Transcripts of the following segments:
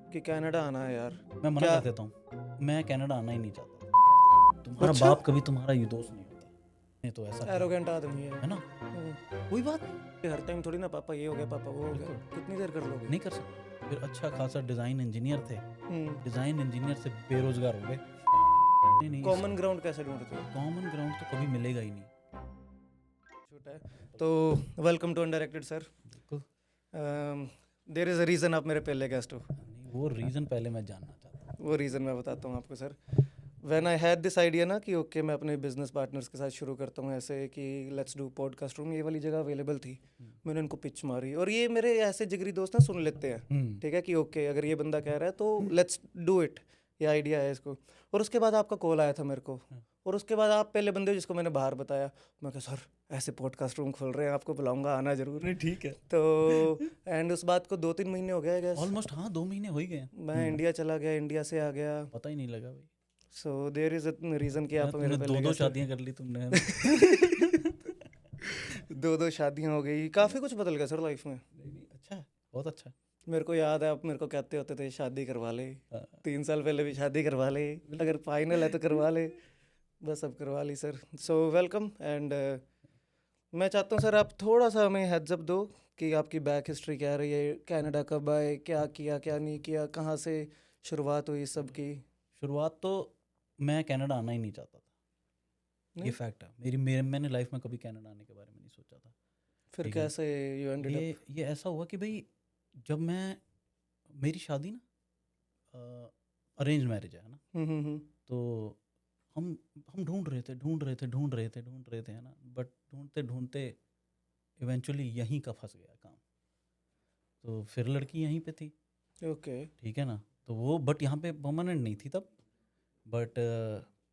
कि कनाडा आना है यार। मैं मना क्या? कर देता हूँ, मैं कनाडा आना ही नहीं चाहता। तुम्हारा अच्छा। बाप कभी तुम्हारा ये दोस्त नहीं होता, नहीं तो ऐसा किया एरोगेंट आदमी है। है ना। कोई बात नहीं, ये हर टाइम थोड़ी ना पापा ये हो गया पापा वो हो गया। बिल्कुल कितनी देर कर लोगे? नहीं कर सकते। फिर अच्छा खासा डिज़ाइन इंजीनियर थे, हम्म। डिज़ाइन इंजीनियर से बेरोजगार हो गए। नहीं नहीं, कॉमन ग्राउंड कैसे ढूंढते हो? कॉमन ग्राउंड तो कभी मिलेगा ही नहीं। छोटा है तो वेलकम टू अनडायरेक्टेड सर। बिल्कुल देयर इज़ अ रीज़न आप मेरे पहले गेस्ट हो। नहीं, वो रीज़न पहले मैं जानना चाहता हूँ। वो रीज़न मैं बताता हूँ आपको sir. When I had this idea ना कि ओके मैं अपने बिजनेस पार्टनर्स के साथ शुरू करता हूँ ऐसे कि लेट्स डू पॉडकास्ट रूम, ये वाली जगह अवेलेबल थी। मैंने उनको पिच मारी और ये मेरे ऐसे जिगरी दोस्त ना सुन लेते हैं, ठीक है कि ओके अगर ये बंदा कह रहा है तो लेट्स डू इट, ये आइडिया है इसको। और उसके बाद आपका कॉल आया था मेरे को, और उसके बाद आप पहले बंदे हो जिसको मैंने बाहर बताया। मैं कहा सर ऐसे पॉडकास्ट रूम खोल रहे हैं, आपको बुलाऊंगा, आना जरूर। नहीं ठीक है, तो एंड उस बात को 2-3 महीने हो गए गैस। ऑलमोस्ट हाँ 2 महीने हो ही गए। मैं इंडिया चला गया, इंडिया से आ गया। पता ही नहीं लगा भाई। So there is a reason कि आप मेरे तुमने पहले 2 गेस्ट शादियां कर ली तुमने, है ना? 2 शादियां हो गई, काफ़ी कुछ बदल गया सर लाइफ में। नहीं नहीं, अच्छा है, बहुत अच्छा है। मेरे को याद है आप मेरे को कहते होते थे शादी करवा ले। हाँ, 3 साल पहले भी शादी करवा ले, अगर फाइनल है तो करवा ले। बस अब करवा ली सर। सो वेलकम एंड मैं चाहता हूँ सर आप थोड़ा सा हमें हेड्स अप दो कि आपकी बैक हिस्ट्री क्या रही है, कनाडा कब आए, क्या किया क्या नहीं किया, कहाँ से शुरुआत हुई इस सब की। शुरुआत तो मैं कनाडा आना ही नहीं चाहता था, ये नहीं? फैक्ट है। मैंने लाइफ में कभी कनाडा आने के बारे में नहीं सोचा था। फिर ठीक है ना, कैसे यू एंडेड अप? ये ऐसा हुआ कि भाई जब मेरी शादी ना अरेंज मैरिज है ना, तो हम ढूंढ रहे थे है ना, बट ढूंढते ढूंढते इवेंचुअली यहीं का फंस गया काम। तो फिर लड़की यहीं पे थी, ओके। ठीक है ना, तो वो बट यहाँ पे परमानेंट नहीं थी तब। बट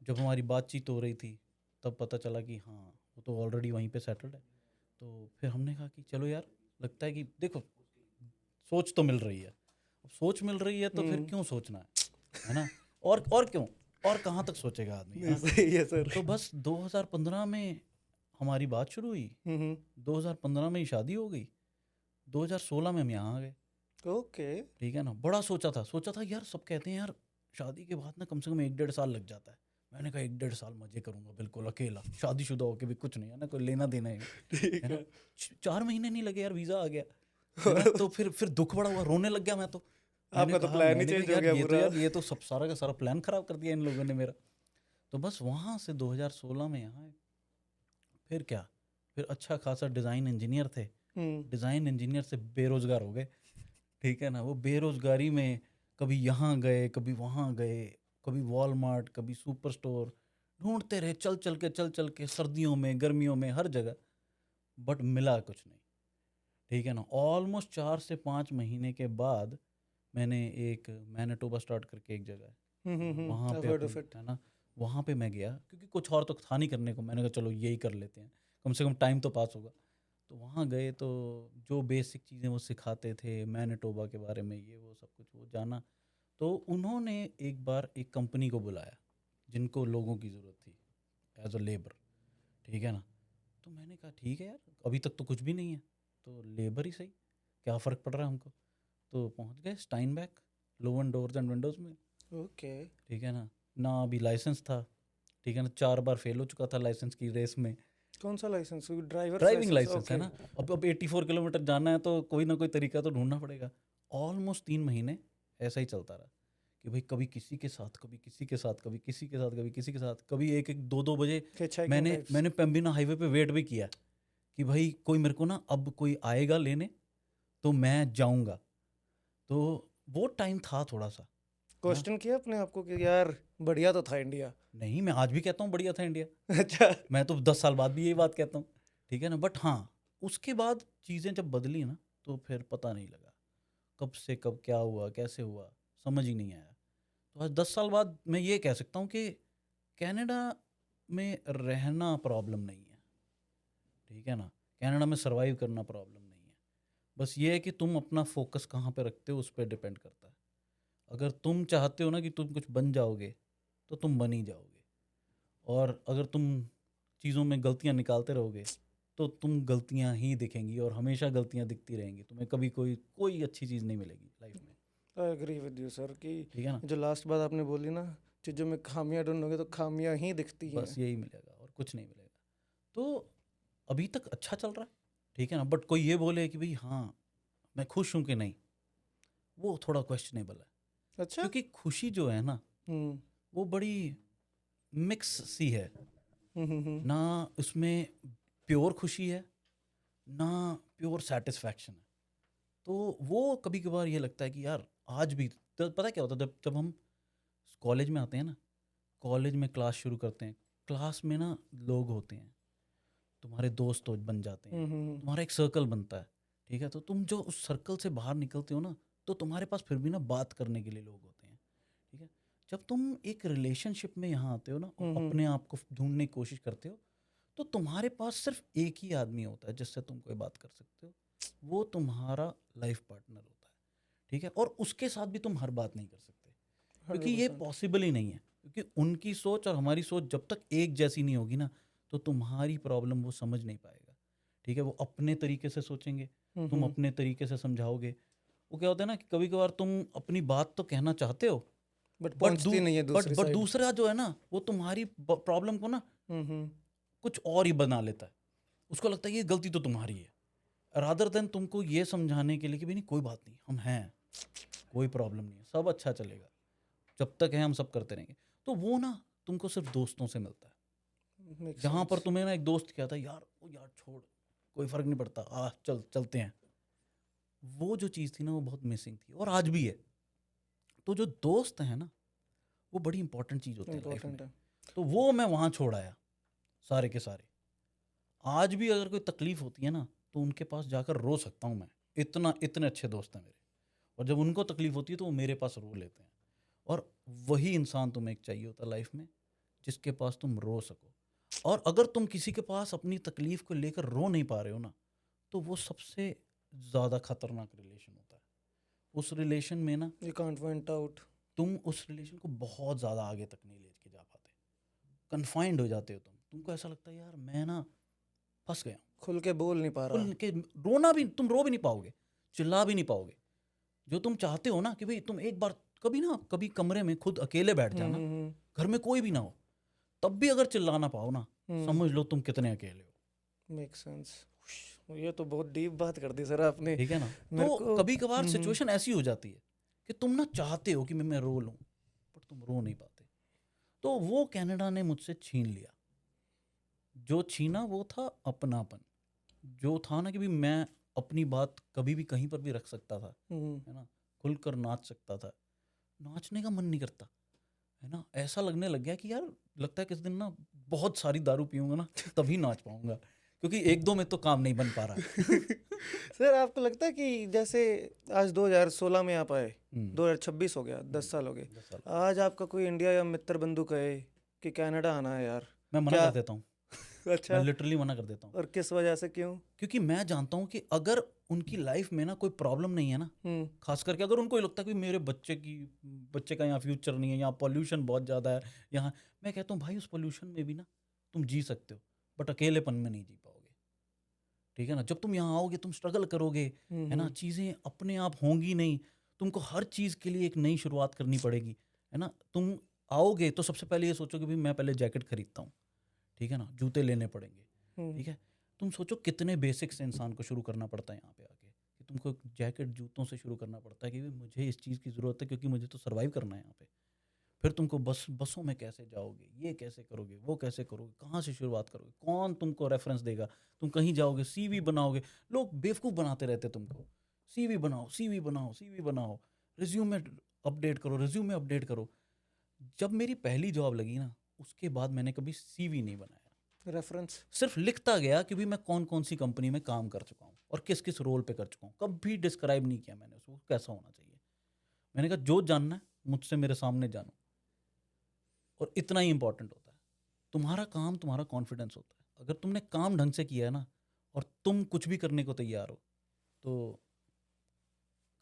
जब हमारी बातचीत हो रही थी तब पता चला कि हाँ वो तो ऑलरेडी वहीं पे सेटल्ड है। तो फिर हमने कहा कि चलो यार, लगता है कि देखो सोच तो मिल रही है, अब सोच मिल रही है तो फिर क्यों सोचना है ना। और क्यों, और कहाँ तक सोचेगा आदमी, है नहीं ना। सही है सर। तो बस 2015 में हमारी बात शुरू हुई, 2015 में ही शादी हो गई, 2016 में हम यहाँ आ गए। ओके। ठीक है ना, बड़ा सोचा था यार, सब कहते हैं यार शादी के बाद ना कम से कम 1-1.5 साल लग जाता है। मैंने कहा 1-1.5 साल मजे करूंगा बिल्कुल अकेला, शादीशुदा होके भी कुछ नहीं है ना, कोई लेना देना ठीक है ना। है। 4 महीने नहीं लगे यार, वीज़ा आ गया, है ना। तो फिर दुख बड़ा हुआ, रोने लग गया मैं तो। आपका तो प्लान ही मैंने चेंज कहा हो गया पूरा। यार ये तो सब सारा का सारा प्लान खराब कर दिया इन लोगों ने मेरा। तो बस वहाँ से 2016 में यहाँ आए। फिर क्या, फिर अच्छा खासा डिज़ाइन इंजीनियर थे, डिज़ाइन इंजीनियर से बेरोजगार हो गए। ठीक है ना, वो बेरोजगारी में कभी यहाँ गए, कभी वहाँ गए, कभी वॉलमार्ट, कभी सुपर स्टोर, ढूंढते रहे चल चल के सर्दियों में गर्मियों में हर जगह, बट मिला कुछ नहीं। ठीक है ना, ऑलमोस्ट 4 से 5 महीने के बाद मैंने एक मैनिटोबा स्टार्ट करके एक जगह है, वहाँ I've पे heard of अपनी, it. है ना, वहाँ पे मैं गया क्योंकि कुछ और तो था नहीं करने को। मैंने कहा चलो यही कर लेते हैं, कम से कम टाइम तो पास होगा। तो वहाँ गए तो जो बेसिक चीज़ें वो सिखाते थे मैनिटोबा के बारे में, ये वो सब कुछ वो जाना। तो उन्होंने एक बार एक कंपनी को बुलाया जिनको लोगों की ज़रूरत थी एज अ लेबर, ठीक है ना। तो मैंने कहा ठीक है यार, अभी तक तो कुछ भी नहीं है, तो लेबर ही सही, क्या फ़र्क पड़ रहा है हमको। तो पहुंच गए स्टाइनबैक लोवन डोर्स एंड विंडोज़ में। ओके। ठीक है ना अभी लाइसेंस था, ठीक है ना, 4 बार फेल हो चुका था लाइसेंस की रेस में। कौन सा licence? Driver driving licence? Licence है ओके। ना, अब 84 किलोमीटर जाना है तो कोई ना कोई तरीका तो ढूंढना पड़ेगा। ऑलमोस्ट 3 महीने ऐसा ही चलता रहा कि भाई कभी किसी के साथ, कभी किसी के साथ, कभी किसी के साथ, कभी किसी के साथ, कभी 1-1 2-2 बजे हिचहाइकिंग मैंने टाइप्स? मैंने पेम्बिना हाईवे पे वेट भी किया कि भाई कोई मेरे को ना, अब कोई आएगा लेने तो मैं जाऊंगा। तो वो टाइम था थोड़ा सा, है ना। क्वेश्चन किया अपने आपको कि यार बढ़िया तो था इंडिया? नहीं, मैं आज भी कहता हूँ बढ़िया था इंडिया, अच्छा। मैं तो 10 साल बाद भी यही बात कहता हूँ। ठीक है ना, बट हाँ उसके बाद चीज़ें जब बदली ना तो फिर पता नहीं लगा कब से कब क्या हुआ कैसे हुआ, समझ ही नहीं आया। तो आज 10 साल बाद मैं ये कह सकता हूँ कि कनाडा में रहना प्रॉब्लम नहीं है, ठीक है ना, कनाडा में सरवाइव करना प्रॉब्लम नहीं है। बस ये है कि तुम अपना फोकस कहाँ पे रखते हो उस पर डिपेंड करता है। अगर तुम चाहते हो ना कि तुम कुछ बन जाओगे तो तुम बन ही जाओगे, और अगर तुम चीज़ों में गलतियाँ निकालते रहोगे तो तुम गलतियाँ ही दिखेंगी और हमेशा गलतियाँ दिखती रहेंगी, तुम्हें कभी कोई कोई अच्छी चीज़ नहीं मिलेगी लाइफ में। I agree with you sir कि ठीक है ना। जो लास्ट बात आपने बोली ना, चीज़ों में खामियां ढूंढोगे तो खामियां ही दिखती हैं। बस यही मिलेगा और कुछ नहीं मिलेगा। तो अभी तक अच्छा चल रहा है, ठीक है ना। बट कोई ये बोले कि भाई हाँ मैं खुश हूँ कि नहीं, वो थोड़ा क्वेश्चनेबल है। अच्छा। क्योंकि खुशी जो है ना हम्म वो बड़ी मिक्स सी है हम्म। ना, उसमें प्योर खुशी है ना प्योर सेटिस्फैक्शन है। तो वो कभी कभार ये लगता है कि यार आज भी तो पता है क्या होता है, जब जब हम कॉलेज में आते हैं ना, कॉलेज में क्लास शुरू करते हैं, क्लास में ना लोग होते हैं, तुम्हारे दोस्त बन जाते हैं, हम्म। तुम्हारा एक सर्कल बनता है, ठीक है। तो तुम जो उस सर्कल से बाहर निकलते हो ना, तो तुम्हारे पास फिर भी ना बात करने के लिए लोग होते हैं, ठीक है। जब तुम एक रिलेशनशिप में यहाँ आते हो ना और हम्म। अपने आप को ढूंढने की कोशिश करते हो, तो तुम्हारे पास सिर्फ एक ही आदमी होता है जिससे तुम कोई बात कर सकते हो, वो तुम्हारा लाइफ पार्टनर होता है, ठीक है। और उसके साथ भी तुम हर बात नहीं कर सकते, क्योंकि ये 100%। पॉसिबल ही नहीं है। क्योंकि उनकी सोच और हमारी सोच जब तक एक जैसी नहीं होगी ना, तो तुम्हारी प्रॉब्लम वो समझ नहीं पाएगा, ठीक है। वो अपने तरीके से सोचेंगे, तुम हम्म। अपने तरीके से समझाओगे। वो क्या होता है ना कि कभी कभार तुम अपनी बात तो कहना चाहते हो, बट बट पहुंचती नहीं है दूसरी बट साइड। दूसरा जो है ना वो तुम्हारी प्रॉब्लम को ना हम्म। कुछ और ही बना लेता है। उसको लगता है ये गलती तो तुम्हारी है, रादर देन तुमको ये समझाने के लिए कि भाई नहीं कोई बात नहीं, हम हैं, कोई प्रॉब्लम नहीं है, सब अच्छा चलेगा, जब तक है हम सब करते रहेंगे। तो वो ना तुमको सिर्फ दोस्तों से मिलता है। मेक जहाँ पर सेंस। तुम्हें ना एक दोस्त कहता है यार ओ यार छोड़, कोई फर्क नहीं पड़ता, चलते हैं, वो जो चीज़ थी ना वो बहुत मिसिंग थी और आज भी है। तो जो दोस्त है ना वो बड़ी इंपॉर्टेंट चीज़ होते हैं लाइफ में। इम्पोर्टेंट है। तो वो मैं वहाँ छोड़ आया, सारे के सारे। आज भी अगर कोई तकलीफ होती है ना तो उनके पास जाकर रो सकता हूँ मैं, इतने अच्छे दोस्त हैं मेरे। और जब उनको तकलीफ होती है तो वो मेरे पास रो लेते हैं। और वही इंसान तुम्हें एक चाहिए होता है लाइफ में, जिसके पास तुम रो सको। और अगर तुम किसी के पास अपनी तकलीफ को लेकर रो नहीं पा रहे हो ना, तो वो सबसे ज़्यादा खतरनाक रिलेशन होता है। उस रिलेशन में ना यू कांट वेंट आउट। तुम उस रिलेशन को बहुत ज़्यादा आगे तक नहीं लेके जा पाते, कन्फाइंड हो जाते हो तुमको ऐसा लगता है यार मैं ना फंस गया हूँ। खुल के बोल नहीं पा रहा। खुल के रोना भी, तुम रो भी नहीं पाओगे, चिल्ला भी नहीं पाओगे। जो तुम चाहते हो ना कि भाई तुम एक बार कभी कमरे में खुद अकेले बैठ जाना, हम्म। घर में कोई भी ना हो, तब भी अगर चिल्ला ना पाओ ना, समझ लो तुम कितने अकेले हो। Make sense. ये तो बहुत डीप बात कर दी सर आपने। ठीक है ना। मेरे तो को कभी कभार सिचुएशन ऐसी हो जाती है कि तुम ना चाहते हो कि मैं रो लूं, बट तुम रो नहीं पाते। तो वो कनाडा ने मुझसे छीन लिया। जो छीना वो था अपनापन, जो था ना कि भी मैं अपनी बात कभी भी कहीं पर भी रख सकता था, है ना, खुलकर नाच सकता था। नाचने का मन नहीं करता, है ना। ऐसा लगने लग गया कि यार लगता है किस दिन ना बहुत सारी दारू पीऊंगा ना तभी नाच पाऊंगा, क्योंकि एक दो में तो काम नहीं बन पा रहा। सर आपको लगता है कि जैसे आज 2016 में आप आए, हम्म, 2026 हो गया, 10 साल हो गए, 10 साल आज आपका कोई इंडिया या मित्र बंधु कहे कि कनाडा आना है यार, मैं मना क्या? कर देता हूँ। मैं अच्छा। लिटरली मना कर देता हूँ, और किस वजह से, क्यों? क्योंकि मैं जानता हूँ कि अगर उनकी लाइफ में ना कोई प्रॉब्लम नहीं है ना, खास करके अगर उनको ये लगता है कि मेरे बच्चे का यहाँ फ्यूचर नहीं है, यहाँ पॉल्यूशन बहुत ज़्यादा है, यहाँ, मैं कहता हूँ भाई उस पॉल्यूशन में भी ना तुम जी सकते हो, बट अकेलेपन में नहीं जी पाओगे, ठीक है ना। जब तुम यहाँ आओगे तुम स्ट्रगल करोगे, है ना, चीज़ें अपने आप होंगी नहीं, तुमको हर चीज़ के लिए एक नई शुरुआत करनी पड़ेगी, है ना। तुम आओगे तो सबसे पहले ये सोचोगे भाई मैं पहले जैकेट खरीदता हूँ, ठीक है ना, जूते लेने पड़ेंगे, ठीक है। तुम सोचो कितने बेसिक से इंसान को शुरू करना पड़ता है यहाँ पे आके, कि तुमको एक जैकेट जूतों से शुरू करना पड़ता है कि भाई मुझे इस चीज़ की ज़रूरत है क्योंकि मुझे तो सर्वाइव करना है यहाँ पे। फिर तुमको बसों में कैसे जाओगे, ये कैसे करोगे, वो कैसे करोगे, कहाँ से शुरुआत करोगे, कौन तुमको रेफरेंस देगा, तुम कहीं जाओगे सीवी बनाओगे, लोग बेवकूफ़ बनाते रहते तुमको, सीवी बनाओ सीवी बनाओ सीवी बनाओ, रिज्यूमे अपडेट करो रिज्यूमे अपडेट करो। जब मेरी पहली जॉब लगी ना उसके बाद मैंने कभी सीवी नहीं बनाया, रेफरेंस। सिर्फ लिखता गया कि भी मैं कौन कौन सी कंपनी में काम कर चुका हूँ और किस किस रोल पे कर चुका हूँ, कभी डिस्क्राइब नहीं किया मैंने उसको कैसा होना चाहिए। मैंने कहा जो जानना है मुझसे मेरे सामने जानो, और इतना ही इंपॉर्टेंट होता है। तुम्हारा काम तुम्हारा कॉन्फिडेंस होता है, अगर तुमने काम ढंग से किया है ना और तुम कुछ भी करने को तैयार हो तो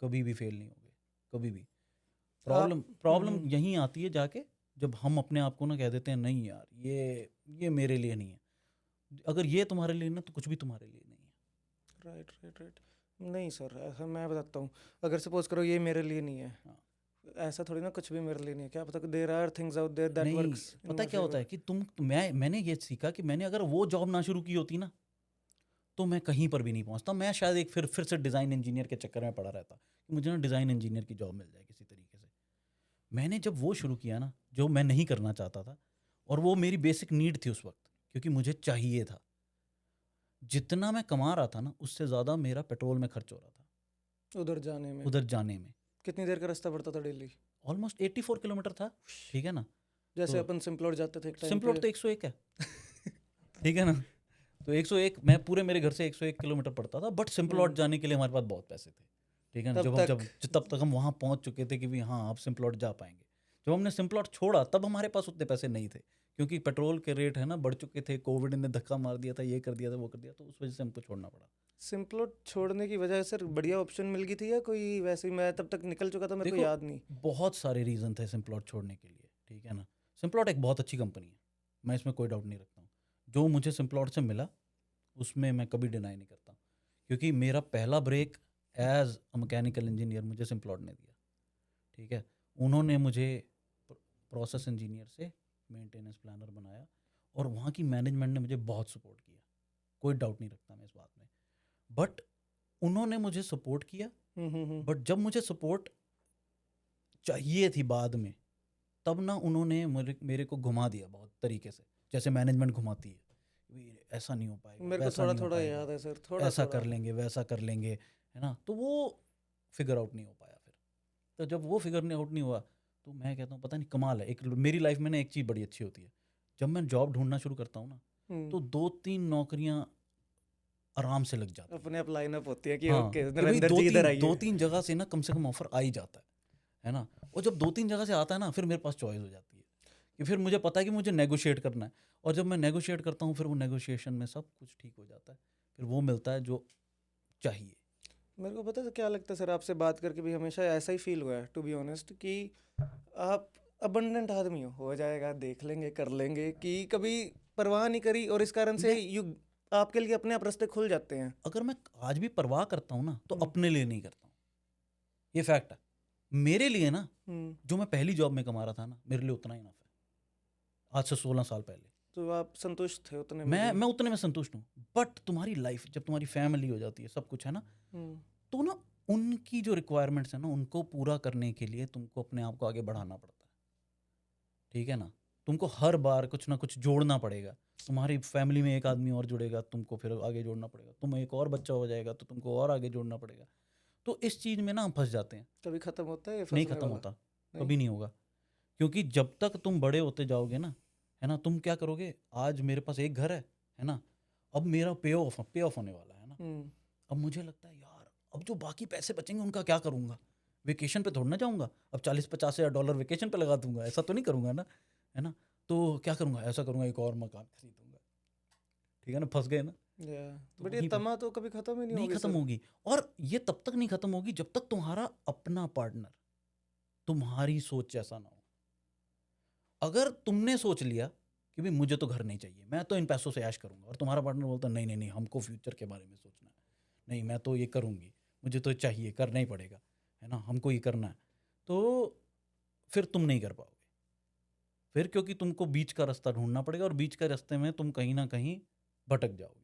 कभी भी फेल नहीं होगे, कभी भी। आप प्रॉब्लम यहीं आती है जाके जब हम अपने आप को ना कह देते हैं नहीं यार ये मेरे लिए नहीं है। अगर ये तुम्हारे लिए ना तो कुछ भी तुम्हारे लिए नहीं है। Right right right. नहीं सर, ऐसा मैं बताता हूँ, अगर सपोज करो ये मेरे लिए नहीं है, हाँ। ऐसा थोड़ी ना कुछ भी मेरे लिए नहीं है, क्या पता there are things out there that नहीं, वर्क्स इन पता माय क्या होता है फेवर। कि मैंने ये सीखा कि मैंने अगर वो जॉब ना शुरू की होती ना, तो मैं कहीं पर भी नहीं पहुंचता। मैं शायद एक फिर से डिज़ाइन इंजीनियर के चक्कर में पड़ा रहता कि मुझे ना डिज़ाइन इंजीनियर की जॉब मिल जाए किसी तरीके से। मैंने जब वो शुरू किया ना, जो मैं नहीं करना चाहता था, और वो मेरी बेसिक नीड थी उस वक्त, क्योंकि मुझे चाहिए था। जितना मैं कमा रहा था ना, उससे ज़्यादा मेरा पेट्रोल में खर्च हो रहा था उधर जाने में उधर जाने में। कितनी देर का रास्ता पड़ता था डेली? ऑलमोस्ट 84 किलोमीटर था, ठीक है ना। जैसे तो अपन सिम्प्लोर जाते थे एक टाइम सिम्प्लोट पे। तो 101 है, ठीक है ना। तो 101, मैं पूरे मेरे घर से 101 किलोमीटर पड़ता था, बट सिम्प्लॉट जाने के लिए हमारे पास बहुत पैसे थे, ठीक है ना। तब तक तब तक हम वहाँ पहुँच चुके थे कि भी हाँ अब सिम्प्लॉट जा पाएंगे। जब हमने सिम्प्लॉट छोड़ा तब हमारे पास उतने पैसे नहीं थे, क्योंकि पेट्रोल के रेट है ना बढ़ चुके थे, कोविड ने धक्का मार दिया था, ये कर दिया था, वो कर दिया, तो उस वजह से हमको छोड़ना पड़ा। सिम्प्लोट छोड़ने की वजह सर बढ़िया ऑप्शन मिल गई थी या कोई वैसे ही? मैं तब तक निकल चुका था, मेरे को देखो, याद नहीं। बहुत सारे रीज़न थे सिम्प्लॉट छोड़ने के लिए, ठीक है ना। सिम्प्लॉट एक बहुत अच्छी कंपनी है, मैं इसमें कोई डाउट नहीं रखता हूँ। जो मुझे सिम्प्लॉट से मिला उसमें मैं कभी डिनाई नहीं करता, क्योंकि मेरा पहला break as a mechanical engineer मुझे सिम्प्लॉट ने दिया, ठीक है। उन्होंने मुझे प्रोसेस इंजीनियर से मेंटेनेंस प्लानर बनाया, और वहाँ की मैनेजमेंट ने मुझे बहुत सपोर्ट किया, कोई डाउट नहीं रखता मैं इस बात में। बट उन्होंने मुझे सपोर्ट किया, हम्म। बट जब मुझे सपोर्ट चाहिए थी बाद में, तब ना उन्होंने मेरे को घुमा दिया बहुत तरीके से, जैसे मैनेजमेंट घुमाती है, "भी ऐसा नहीं हो पाएगा, मेरे को वैसा थोड़ा नहीं हो थोड़ा पाएगा, याद है सर, थोड़ा ऐसा थोड़ा। कर लेंगे, वैसा कर लेंगे", है ना। तो वो फिगर आउट नहीं हो पाया फिर। तो जब वो फिगर आउट नहीं हुआ, तो मैं कहता हूँ पता नहीं कमाल है। एक मेरी लाइफ में ना एक चीज़ बड़ी अच्छी होती है, जब मैं जॉब ढूंढना शुरू करता हूँ ना, हम्म। तो 2-3 नौकरियाँ आराम से लग जाती हैं। अपने आप लाइनअप होती है कि हाँ, ओके कि भाई नरेंद्र दो जी इधर तीन आइए। दो तीन जगह से ना कम से कम ऑफर आ ही जाता है ना। और जब 2-3 जगह से आता है ना, फिर मेरे पास चॉइस हो जाती है, कि फिर मुझे पता है कि मुझे नेगोशिएट करना है, और जब मैं नेगोशिएट करता हूँ फिर वो नेगोशिएशन में सब कुछ ठीक हो जाता है, फिर वो मिलता है जो चाहिए। मेरे को पता है क्या लगता है सर, आपसे बात करके भी हमेशा ऐसा ही फील हुआ है टू बी ऑनेस्ट, कि आप अबंडेंट आदमी हो जाएगा, देख लेंगे, कर लेंगे, कि कभी परवाह नहीं करी, और इस कारण से मैं यू आपके लिए अपने आप रास्ते खुल जाते हैं। अगर मैं आज भी परवाह करता हूँ ना, तो हम्म। अपने लिए नहीं करता हूँ, ये फैक्ट है। मेरे लिए ना, हम्म। जो मैं पहली जॉब में कमा रहा था ना, मेरे लिए उतना ही इनफ है, आज से 16 साल पहले। तो आप संतुष्ट थे उतने में मैं भी? मैं उतने में संतुष्ट हूँ। बट तुम्हारी लाइफ, जब तुम्हारी फैमिली हो जाती है, सब कुछ है ना, हम्म। तो ना उनकी जो रिक्वायरमेंट्स है ना, उनको पूरा करने के लिए तुमको अपने आप को आगे बढ़ाना पड़ता है, ठीक है ना। तुमको हर बार कुछ ना कुछ जोड़ना पड़ेगा। तुम्हारी फैमिली में एक आदमी और जुड़ेगा, तुमको फिर आगे जोड़ना पड़ेगा। तुम एक और बच्चा हो जाएगा तो तुमको और आगे जोड़ना पड़ेगा। तो इस चीज़ में ना हम फंस जाते हैं। कभी खत्म होता है ये नहीं फंसने ख़त्म वाला? होता, नहीं। कभी नहीं होगा। क्योंकि जब तक तुम बड़े होते जाओगे ना, है ना, तुम क्या करोगे, आज मेरे पास एक घर है ना, अब मेरा पे ऑफ होने वाला है ना। हम्म। अब मुझे लगता है यार, अब जो बाकी पैसे बचेंगे उनका क्या करूँगा? वेकेशन पे थोड़ी ना जाऊँगा। अब 40-50 हज़ार डॉलर वेकेशन पे लगा दूँगा, ऐसा तो नहीं करूँगा ना, है ना? तो क्या करूँगा? ऐसा करूँगा, एक और मकान खरीदूँगा, ठीक है ना? फँस गए ना? या तो बट ये वहीं पे तमा तो कभी खत्म ही नहीं नहीं होगी ख़त्म सर। होगी। और ये तब तक नहीं ख़त्म होगी जब तक तुम्हारा अपना पार्टनर तुम्हारी सोच जैसा ना हो। अगर तुमने सोच लिया कि भाई मुझे तो घर नहीं चाहिए, मैं तो इन पैसों से ऐश करूँगा, और तुम्हारा पार्टनर बोलता है नहीं, नहीं, नहीं, हमको फ्यूचर के बारे में सोचना है। नहीं, मैं तो ये करूँगी, मुझे तो चाहिए, करना ही पड़ेगा, है ना? हमको ये करना है। तो फिर तुम नहीं कर पाओगे। फिर क्योंकि तुमको बीच का रास्ता ढूँढना पड़ेगा, और बीच के रास्ते में तुम कहीं न कहीं भटक जाओगे।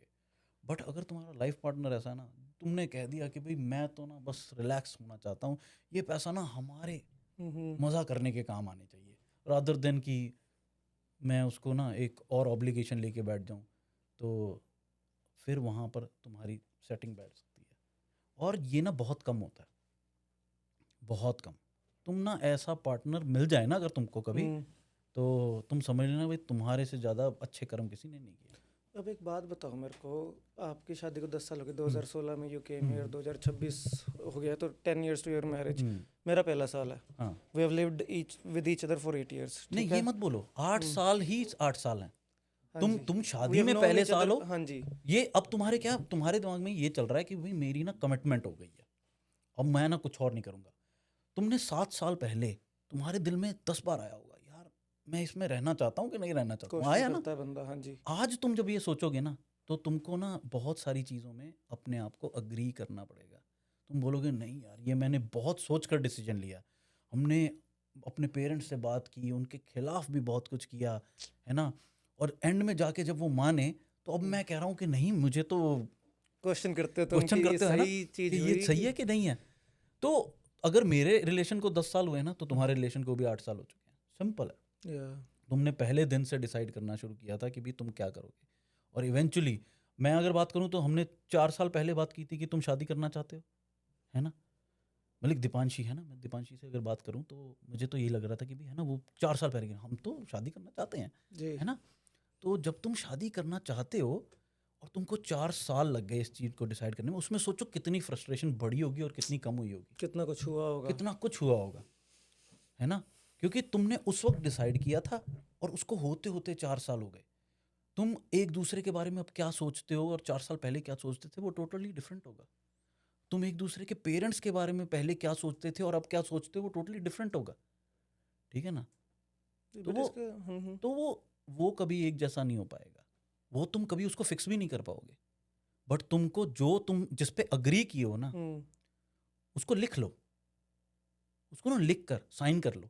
बट अगर तुम्हारा लाइफ़ पार्टनर ऐसा है ना, तुमने कह दिया कि भई मैं तो ना बस रिलैक्स होना चाहता हूँ, ये पैसा ना हमारे हम्म। मज़ा करने के काम आने चाहिए, रादर देन कि मैं उसको ना एक और ऑब्लिगेशन लेके बैठ जाऊँ, तो फिर वहाँ पर तुम्हारी सेटिंग बैठ सकती है। और ये ना बहुत कम होता है, बहुत कम। तुम ना ऐसा पार्टनर मिल जाए ना अगर तुमको कभी, हम्म। तो तुम समझ लेना भाई तुम्हारे से ज़्यादा अच्छे कर्म किसी ने नहीं किए। अब एक बात बताओ मेरे को, आपकी शादी को 10 साल हो गए, हुँ, 2016 में यू केम हियर, हुँ, 2026 हो गया, तो 10 इयर्स टू योर मैरिज। हुँ, मेरा पहला साल है। हाँ। We have lived each with each other for 8 years, नहीं ठीक ये है? मत बोलो, 8 हम्म। साल ही 8 साल हैं। हाँ तुम जी। तुम वी शादी हैव में नोन पहले ईच साल अदर, हो, हाँ जी। ये अब तुम्हारे दिमाग में ये चल रहा है कि भाई मेरी ना कमिटमेंट हो गई है, अब मैं ना कुछ और नहीं करूँगा। तुमने 7 साल पहले तुम्हारे दिल में 10 बार आया होगा, यार मैं इसमें रहना चाहता हूँ कि नहीं रहना चाहता हूँ, कोशिश आया ना? करता है बंदा, हाँ जी। आज तुम जब ये सोचोगे ना, तो तुमको ना बहुत सारी चीज़ों में अपने आप को एग्री करना पड़ेगा तुम बोलोगे नहीं यार ये मैंने बहुत सोच कर डिसीजन लिया, हमने अपने पेरेंट्स से बात की, उनके खिलाफ भी बहुत कुछ किया, है ना, और एंड में जाके जब वो माने तो अब मैं कह रहा हूँ कि नहीं, मुझे तो क्वेश्चन करते हो तुम क्वेश्चन कि ये करते हो है ना सही चीज कि ये हुई सही है कि नहीं है। तो अगर मेरे रिलेशन को 10 साल हुए ना, तो तुम्हारे रिलेशन को भी 8 साल हो चुके हैं। सिंपल है। या तुमने पहले दिन से डिसाइड करना शुरू किया था कि भी तुम क्या करोगे, और इवेंचुअली मैं अगर बात करूं तो हमने 4 साल पहले बात की थी कि तुम शादी करना चाहते हो, है ना। मतलब दीपांशी है ना, मैं दीपांशी से अगर बात करूं तो मुझे तो यही लग रहा था कि भी है ना, वो 4 साल पहले हम तो शादी करना चाहते हैं, जी है ना। तो जब तुम शादी करना चाहते हो और तुमको 4 साल लग गए इस चीज़ को डिसाइड करने में, उसमें सोचो कितनी फ्रस्ट्रेशन बढ़ी होगी और कितनी कम हुई होगी, कितना कुछ हुआ होगा। कितना कुछ हुआ होगा, है ना। क्योंकि तुमने उस वक्त डिसाइड किया था और उसको होते होते 4 साल हो गए। तुम एक दूसरे के बारे में अब क्या सोचते हो और 4 साल पहले क्या सोचते थे वो टोटली डिफरेंट होगा। तुम एक दूसरे के पेरेंट्स के बारे में पहले क्या सोचते थे और अब क्या सोचते हो वो टोटली डिफरेंट होगा, ठीक है ना। तो बट वो इसका तो वो कभी एक जैसा नहीं हो पाएगा, वो तुम कभी उसको फिक्स भी नहीं कर पाओगे। बट तुमको जो तुम जिस पे अग्री किए हो ना, उसको लिख लो, उसको ना लिख कर साइन कर लो।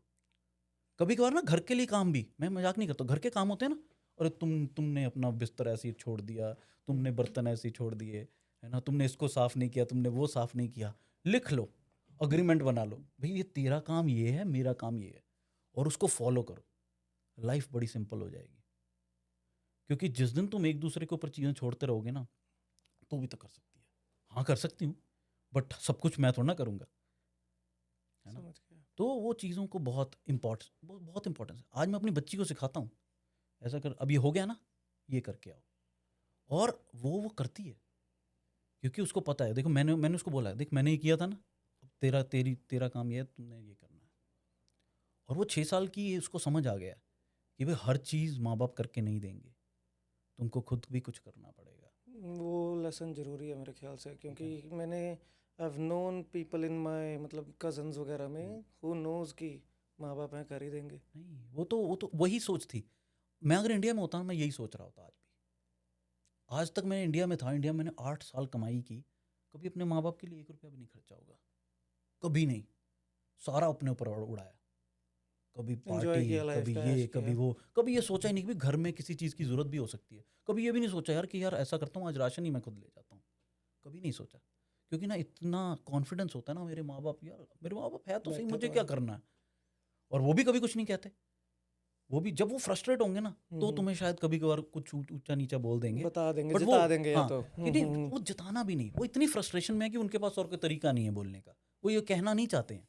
कभी कभार ना घर के लिए काम भी, मैं मजाक नहीं करता, घर के काम होते हैं ना, और तुमने अपना बिस्तर ऐसे ही छोड़ दिया, तुमने बर्तन ऐसे ही छोड़ दिए, है ना, तुमने इसको साफ नहीं किया, तुमने वो साफ नहीं किया, लिख लो, अग्रीमेंट बना लो, भाई ये तेरा काम ये है, मेरा काम ये है, और उसको फॉलो करो। लाइफ बड़ी सिंपल हो जाएगी। क्योंकि जिस दिन तुम एक दूसरे के ऊपर चीज़ें छोड़ते रहोगे ना, तो भी तो कर सकती है, हाँ कर सकती हूँ, बट सब कुछ मैं थोड़ा ना करूँगा, है ना। समझ गया। तो वो चीज़ों को बहुत बहुत इंपॉर्टेंस है। आज मैं अपनी बच्ची को सिखाता हूँ, ऐसा कर, अब ये हो गया ना, ये करके आओ, और वो करती है, क्योंकि उसको पता है, देखो मैंने मैंने उसको बोला है, देख मैंने ये किया था ना, अब तेरा काम ये है, तुमने ये करना है। और वो 6 साल की उसको समझ आ गया कि भाई हर चीज़ माँ बाप करके नहीं देंगे, तुमको खुद भी कुछ करना पड़ेगा। वो लेसन ज़रूरी है मेरे ख्याल से, ठीक क्योंकि है ना। मैंने I have known people in my मतलब कजन्स वगैरह में हु नोज कि माँ बाप हैं कर ही देंगे। नहीं, वो तो वही सोच थी। मैं अगर इंडिया में होता ना, मैं यही सोच रहा होता आज भी। आज तक मैं इंडिया में था, इंडिया में मैंने 8 साल कमाई की, कभी अपने माँ बाप के लिए 1 रुपया भी नहीं खर्चा होगा, कभी नहीं, सारा अपने ऊपर उड़ाया। कभी एंजॉय पार्टी, किया लाइफ कभी का, ऐश ये कभी किया। वो, कभी ये सोचा ही नहीं कि भी घर में किसी चीज़ की ज़रूरत भी हो सकती है। कभी ये भी नहीं सोचा यार कि यार ऐसा करता हूँ आज राशन ही मैं खुद ले जाता हूँ, कभी नहीं सोचा। क्योंकि ना इतना कॉन्फिडेंस होता है ना, मेरे माँ बाप, यार मेरे माँ बाप है तो सही, बैठे मुझे तो क्या हैं। करना है। और वो भी कभी कुछ नहीं कहते, वो भी जब वो फ्रस्ट्रेट होंगे ना, तो हम्म, तुम्हें शायद कभी कभार कुछ ऊंचा नीचा बोल देंगे, बता देंगे, बट वो, जिता देंगे या हाँ, तो। कि नहीं, वो जताना भी नहीं, वो इतनी फ्रस्ट्रेशन में है कि उनके पास और कोई तरीका नहीं है बोलने का, वो ये कहना नहीं चाहते हैं।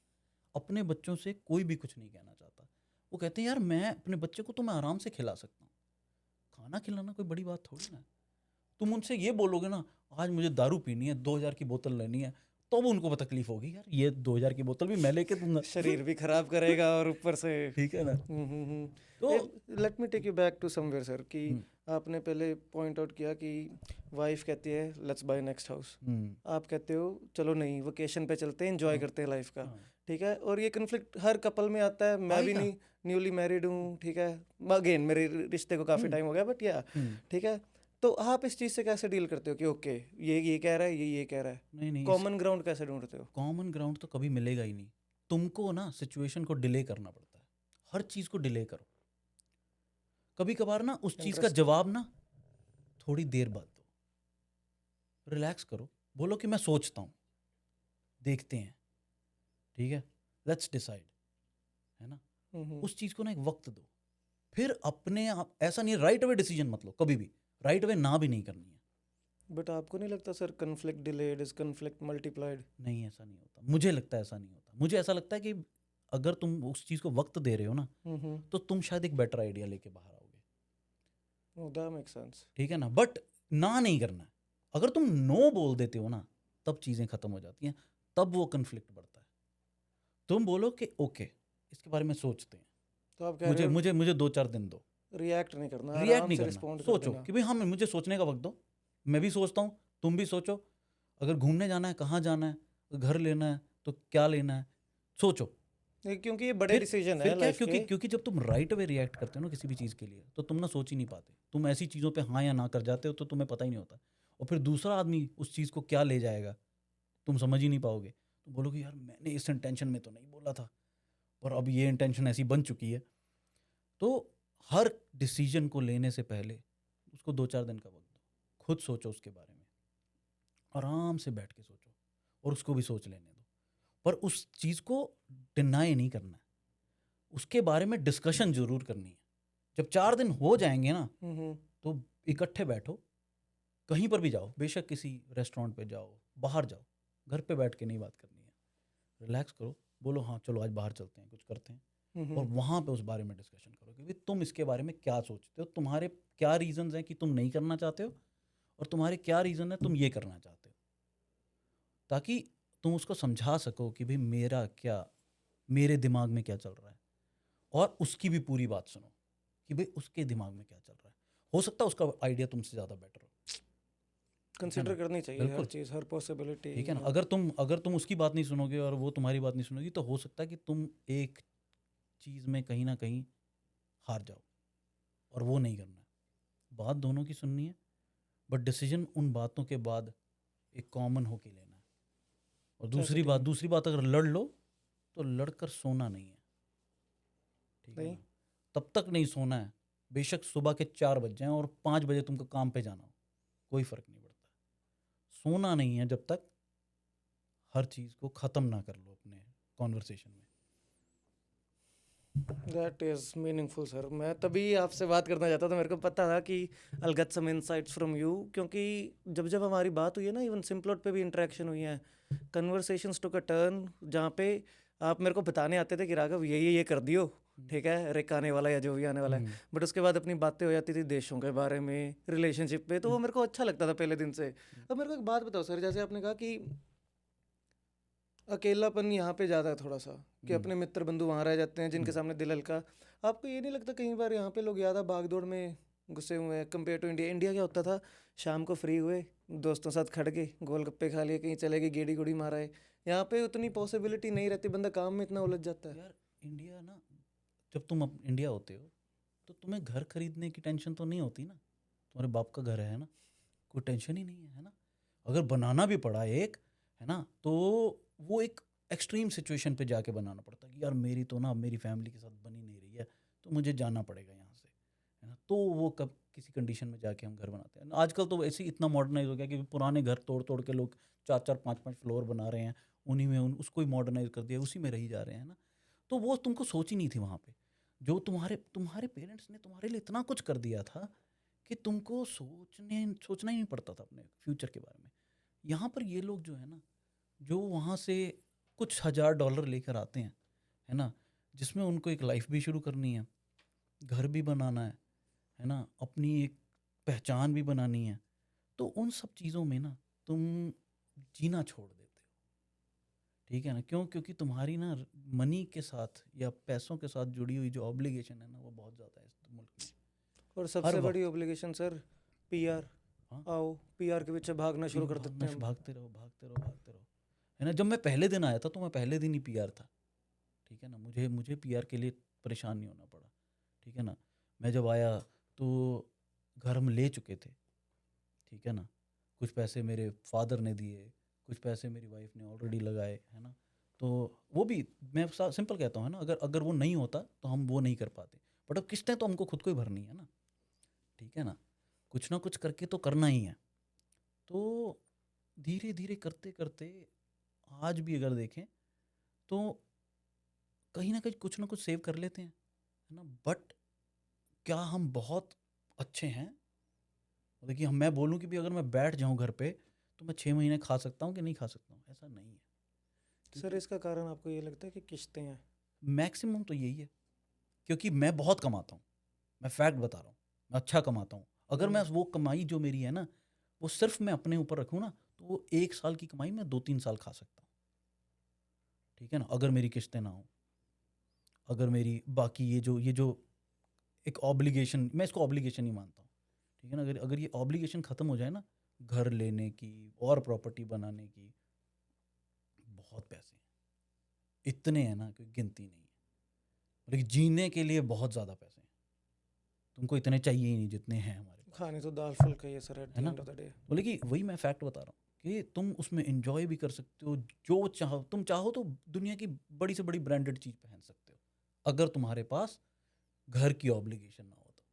अपने बच्चों से कोई भी कुछ नहीं कहना चाहता। वो कहते हैं यार मैं अपने बच्चे को तो मैं आराम से खिला सकता हूँ, खाना खिलाना कोई बड़ी बात थोड़ी ना है। तुम उनसे ये बोलोगे ना, आज मुझे दारू पीनी है, 2,000 की बोतल लेनी है, तो उनको तकलीफ होगी, यार ये 2,000 की बोतल भी मैं लेके दूंगा। शरीर भी खराब करेगा और ऊपर से ठीक है ना। तो let me take you back to somewhere sir कि हम्म, आपने पहले पॉइंट आउट किया कि वाइफ कहती है लेट्स बाय नेक्स्ट हाउस, हम्म, आप कहते हो चलो नहीं वेकेशन पे चलते हैं, एंजॉय हाँ, करते हैं लाइफ का। हाँ, ठीक है, और ये कन्फ्लिक्ट हर कपल में आता है, मैं भी आएगा। नहीं न्यूली मैरिड हूँ, ठीक है, अगेन मेरे रिश्ते को काफ़ी हम्म, टाइम हो गया, बट या हम्म, ठीक है। तो आप इस चीज़ से कैसे डील करते हो कि ओके ये कह रहा है, ये कह रहा है, नहीं नहीं, कॉमन ग्राउंड कैसे ढूंढते हो? कॉमन ग्राउंड तो कभी मिलेगा ही नहीं। तुमको ना सिचुएशन को डिले करना पड़ता है, हर चीज़ को डिले करो। कभी कभार ना उस चीज़ का इंटरेस्ट। जवाब ना थोड़ी देर बाद दो, रिलैक्स करो, बोलो कि मैं सोचता हूँ, देखते हैं, ठीक है, लेट्स डिसाइड, है ना। उस चीज़ को ना एक वक्त दो, फिर अपने आप, ऐसा नहीं है राइट अवे डिसीजन मत लो, कभी भी राइट अवे ना भी नहीं करनी है। बट आपको नहीं लगता sir conflict delayed is conflict multiplied? नहीं, ऐसा नहीं होता, मुझे लगता है ऐसा नहीं होता। मुझे ऐसा लगता है कि अगर तुम उस चीज़ को वक्त दे रहे हो ना, तो तुम शायद एक बेटर आइडिया लेके बाहर आओगे, दैट मेक्स सेंस। ठीक है ना। बट ना नहीं करना है। अगर तुम नो बोल देते हो ना, तब चीज़ें खत्म हो जाती हैं, तब वो कन्फ्लिक्ट बढ़ता है। तुम बोलो कि ओके इसके बारे में सोचते हैं, तो आप कह रहे मुझे हो मुझे मुझे 2-4 दिन दो, रिएक्ट नहीं करना, रिएक्ट आराम नहीं से करना, रिस्पॉन्ड कर सोचो देना। कि भाई हाँ मुझे सोचने का वक्त दो, मैं भी सोचता हूँ, तुम भी सोचो, अगर घूमने जाना है कहाँ जाना है, घर लेना है तो क्या लेना है, सोचो। क्योंकि ये बड़े फिर डिसीजन फिर है क्या है, लाइफ क्योंकि के। क्योंकि जब तुम राइट अवे रिएक्ट करते हो ना किसी भी चीज़ के लिए, तो तुम ना सोच ही नहीं पाते, तुम ऐसी चीज़ों पे हाँ या ना कर जाते हो, तो तुम्हें पता ही नहीं होता। और फिर दूसरा आदमी उस चीज़ को क्या ले जाएगा, तुम समझ ही नहीं पाओगे। तो बोलोगे यार मैंने इस इंटेंशन में तो नहीं बोला था, और अब ये इंटेंशन ऐसी बन चुकी है। तो हर डिसीजन को लेने से पहले उसको 2-4 दिन का वक्त दो, खुद सोचो उसके बारे में, आराम से बैठ के सोचो, और उसको भी सोच लेने दो। पर उस चीज़ को डिनाई नहीं करना है, उसके बारे में डिस्कशन जरूर करनी है। जब 4 दिन हो जाएंगे ना, तो इकट्ठे बैठो, कहीं पर भी जाओ, बेशक किसी रेस्टोरेंट पे जाओ, बाहर जाओ, घर पे बैठ के नहीं बात करनी है, रिलैक्स करो, बोलो हाँ चलो आज बाहर चलते हैं, कुछ करते हैं, और वहाँ पे उस बारे में डिस्कशन करो कि भाई तुम इसके बारे में क्या सोचते हो, तुम्हारे क्या रीजंस हैं कि तुम नहीं करना चाहते हो, और तुम्हारे क्या रीज़न है तुम ये करना चाहते हो, ताकि तुम उसको समझा सको कि भाई मेरा क्या, मेरे दिमाग में क्या चल रहा है, और उसकी भी पूरी बात सुनो कि भाई उसके दिमाग में क्या चल रहा है। हो सकता है उसका आइडिया तुमसे ज़्यादा बेटर हो, कंसिडर करनी चाहिए हर बिल्कुल। चीज़, हर पॉसिबिलिटी। ठीक है ना। अगर तुम उसकी बात नहीं सुनोगे और वो तुम्हारी बात नहीं सुनोगी, तो हो सकता है कि तुम एक चीज़ में कहीं ना कहीं हार जाओ, और वो नहीं करना है। बात दोनों की सुननी है, बट डिसीजन उन बातों के बाद एक कॉमन होके लेना है। और दूसरी बात अगर लड़ लो तो लड़कर सोना नहीं है, ठीक है नहीं। ना। तब तक नहीं सोना है, बेशक सुबह के 4 बज जाएं और 5 बजे तुमको काम पे जाना हो, कोई फ़र्क नहीं पड़ता। सोना नहीं है जब तक हर चीज़ को ख़त्म ना कर लो अपने कॉन्वर्सेशन में। That is meaningful sir. मैं तभी आपसे बात करना चाहता था, मेरे को पता था कि I get some insights from you, क्योंकि जब जब हमारी बात हुई है ना, इवन सिम्प्लॉट पे भी इंटरेक्शन हुई है, कन्वर्सेशंस टुक अ टर्न जहाँ पे आप मेरे को बताने आते थे कि राघव ये कर दियो, ठीक है, रिक आने वाला है या जो भी आने वाला है, बट उसके बाद अपनी बातें हो जाती थी देशों के बारे में, रिलेशनशिप पे, तो वो मेरे को अच्छा लगता था पहले दिन से। अब मेरे को एक बात बताओ सर, जैसे आपने कहा कि अकेलापन यहाँ पे ज़्यादा है थोड़ा सा, कि अपने मित्र बंधु वहाँ रह जाते हैं जिनके सामने दिल हल्का। आपको ये नहीं लगता कई बार यहाँ पे लोग ज़्यादा भागदौड़ में घुसे हुए हैं कंपेयर टू इंडिया? इंडिया क्या होता था, शाम को फ्री हुए, दोस्तों साथ खड़ गए, गोलगप्पे खा लिए, कहीं चले गए, गेड़ी गुड़ी मारा है। यहाँ पे उतनी पॉसिबिलिटी नहीं रहती, बंदा काम में इतना उलझ जाता है। यार इंडिया ना, जब तुम इंडिया होते हो तो तुम्हें घर खरीदने की टेंशन तो नहीं होती ना, तुम्हारे बाप का घर है ना, कोई टेंशन ही नहीं है ना। अगर बनाना भी पड़ा एक, है ना, तो वो एक एक्सट्रीम सिचुएशन पे जाके बनाना पड़ता है कि यार मेरी तो ना मेरी फैमिली के साथ बनी नहीं रही है, तो मुझे जाना पड़ेगा यहाँ से, है ना। तो वो कब किसी कंडीशन में जाके हम घर बनाते हैं। आजकल तो ऐसे ही इतना मॉडर्नाइज हो गया कि पुराने घर तोड़ तोड़ के लोग 4-4 5-5 फ्लोर बना रहे हैं, उन्हीं में उसको ही मॉडर्नाइज कर दिया, उसी में रही जा रहे हैं ना। तो वो तुमको सोच ही नहीं थी वहाँ पे, जो तुम्हारे तुम्हारे पेरेंट्स ने तुम्हारे लिए इतना कुछ कर दिया था कि तुमको सोचना ही नहीं पड़ता था अपने फ्यूचर के बारे में। यहाँ पर ये लोग जो है ना, जो वहाँ से कुछ $1000 लेकर आते हैं, है ना, जिसमें उनको एक लाइफ भी शुरू करनी है, घर भी बनाना है ना, अपनी एक पहचान भी बनानी है, तो उन सब चीज़ों में ना तुम जीना छोड़ देते हो, ठीक है ना। क्यों? क्योंकि तुम्हारी ना मनी के साथ या पैसों के साथ जुड़ी हुई जो ऑब्लिगेशन है ना, वो बहुत ज़्यादा है इस मुल्क में। और हर सबसे बड़ी वक्त ऑब्लिगेशन सर, पीआर। हाँ, आओ, पीआर के पीछे भागना शुरू कर देते हैं हम। भागते रहो भागते रहो भागते रहो, है ना। जब मैं पहले दिन आया था तो मैं पहले दिन ही पीआर था, ठीक है ना। मुझे मुझे पीआर के लिए परेशान नहीं होना पड़ा, ठीक है ना। मैं जब आया तो घर हम ले चुके थे, ठीक है ना। कुछ पैसे मेरे फादर ने दिए, कुछ पैसे मेरी वाइफ ने ऑलरेडी लगाए, है ना। तो वो भी मैं सिंपल कहता हूँ, है ना, अगर अगर वो नहीं होता तो हम वो नहीं कर पाते। बट अब किस्तें तो हमको खुद को ही भरनी है ना, ठीक है ना। कुछ ना कुछ करके तो करना ही है। तो धीरे धीरे करते करते आज भी अगर देखें तो कहीं ना कहीं कुछ ना कुछ सेव कर लेते हैं, है ना। बट क्या हम बहुत अच्छे हैं? देखिए मैं बोलूँ कि भी अगर मैं बैठ जाऊँ घर पे तो मैं 6 महीने खा सकता हूँ कि नहीं खा सकता हूँ, ऐसा नहीं है। सर इसका कारण आपको ये लगता है कि किस्तें हैं? मैक्सिमम तो यही है, क्योंकि मैं बहुत कमाता हूँ, मैं फैक्ट बता रहा हूँ, मैं अच्छा कमाता हूँ। अगर मैं वो कमाई जो मेरी है ना, वो सिर्फ मैं अपने ऊपर रखूँ ना, तो वो 1 साल की कमाई मैं 2-3 साल खा सकता हूँ, ठीक है ना। अगर मेरी किस्तें ना हो, अगर मेरी बाकी ये जो एक ऑब्लिगेशन, मैं इसको ऑब्लिगेशन ही मानता हूँ, ठीक है ना। अगर अगर ये ऑब्लिगेशन ख़त्म हो जाए ना, घर लेने की और प्रॉपर्टी बनाने की, बहुत पैसे हैं, इतने हैं ना कोई गिनती नहीं है। लेकिन जीने के लिए बहुत ज़्यादा पैसे हैं, तुमको इतने चाहिए ही नहीं जितने हैं हमारे पास, खाने तो दाल फुल्का ही है सर, एट है द ना। End of the day. बोले कि वही मैं फैक्ट बता रहा हूँ, कि तुम उसमें एंजॉय भी कर सकते हो, जो चाहो तुम चाहो तो दुनिया की बड़ी से बड़ी ब्रांडेड चीज़ पहन सकते हो, अगर तुम्हारे पास घर की ऑब्लिगेशन ना हो तो।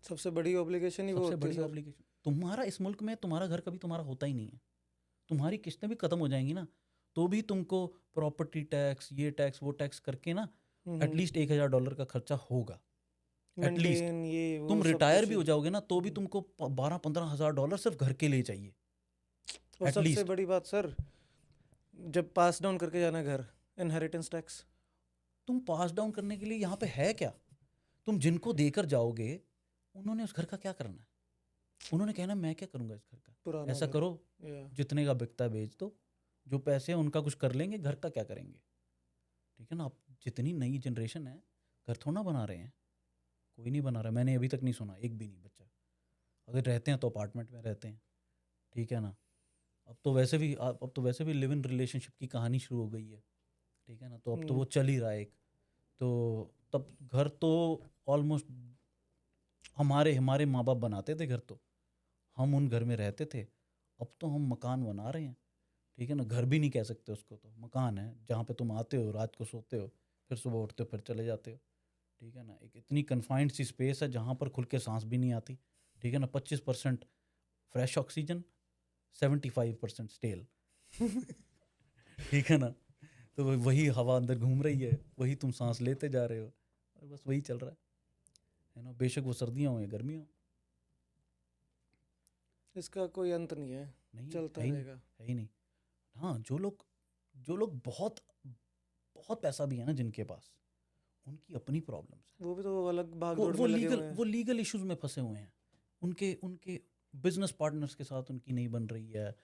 सबसे बड़ी ऑब्लिगेशन ही वो सबसे होती है बड़ी सर। ऑब्लिगेशन तुम्हारा इस मुल्क में, तुम्हारा घर कभी तुम्हारा होता ही नहीं है। तुम्हारी किस्तें भी खत्म हो जाएंगी ना, तो भी तुमको प्रॉपर्टी टैक्स, ये टैक्स, वो टैक्स करके ना एटलीस्ट $1,000 का खर्चा होगा एटलीस्ट। मेंटेन ये वो तुम सब रिटायर कुछ भी ही। हो जाओगे ना, तो भी तुमको 12-15 हज़ार डॉलर सिर्फ घर के लिए चाहिए और सबसे एटलीस्ट। बड़ी बात सर, जब पास डाउन करके जाना है घर, इनहेरिटेंस टैक्स। तुम पास डाउन करने के लिए यहाँ पे है क्या? तुम जिनको देकर जाओगे, उन्होंने उस घर का क्या करना है? उन्होंने कहना मैं क्या करूँगा इस घर का? पुराना ऐसा घर। करो, या जितने का बिकता है बेच दो, जो पैसे हैं उनका कुछ कर लेंगे, घर का क्या करेंगे? ठीक है ना? अब जितनी नई जनरेशन है, घर थोड़ा ना बना रहे हैं, कोई नहीं बना रहा। मैंने अभी तक नहीं सुना, एक भी नहीं बच्चा। अगर रहते हैं तो अपार्टमेंट में रहते हैं, ठीक है ना? अब तो वैसे भी लिव इन रिलेशनशिप की कहानी शुरू हो गई है, ठीक है ना? तो अब तो वो चल ही रहा है एक। तो तब घर तो ऑलमोस्ट हमारे हमारे माँ बाप बनाते थे घर, तो हम उन घर में रहते थे। अब तो हम मकान बना रहे हैं, ठीक है ना? घर भी नहीं कह सकते उसको, तो मकान है जहाँ पे तुम आते हो, रात को सोते हो, फिर सुबह उठते हो, फिर चले जाते हो, ठीक है ना? एक इतनी कन्फाइंड सी स्पेस है जहाँ पर खुल के सांस भी नहीं आती, ठीक है ना? 25% फ्रेश ऑक्सीजन, 75% स्टेल ठीक है ना? तो वही हवा अंदर घूम रही है, वही तुम सांस लेते जा रहे हो, और बस वही चल रहा है ना? बेशक वो सर्दियाँ हो या गर्मियाँ हो। इसका कोई अंत नहीं है, नहीं चलता है ही नहीं, रहेगा। है ही नहीं। हाँ, जो लोग बहुत बहुत पैसा भी है ना जिनके पास, उनकी अपनी प्रॉब्लम्स हैं। वो भी तो अलग भाग वो दौड़ वो में लगे लीगल हुए हैं। वो लीगल इश्यूज में फंसे हुए हैं। उनके उनके बिजनेस पार्टनर्स के साथ उनकी नहीं बन रही है,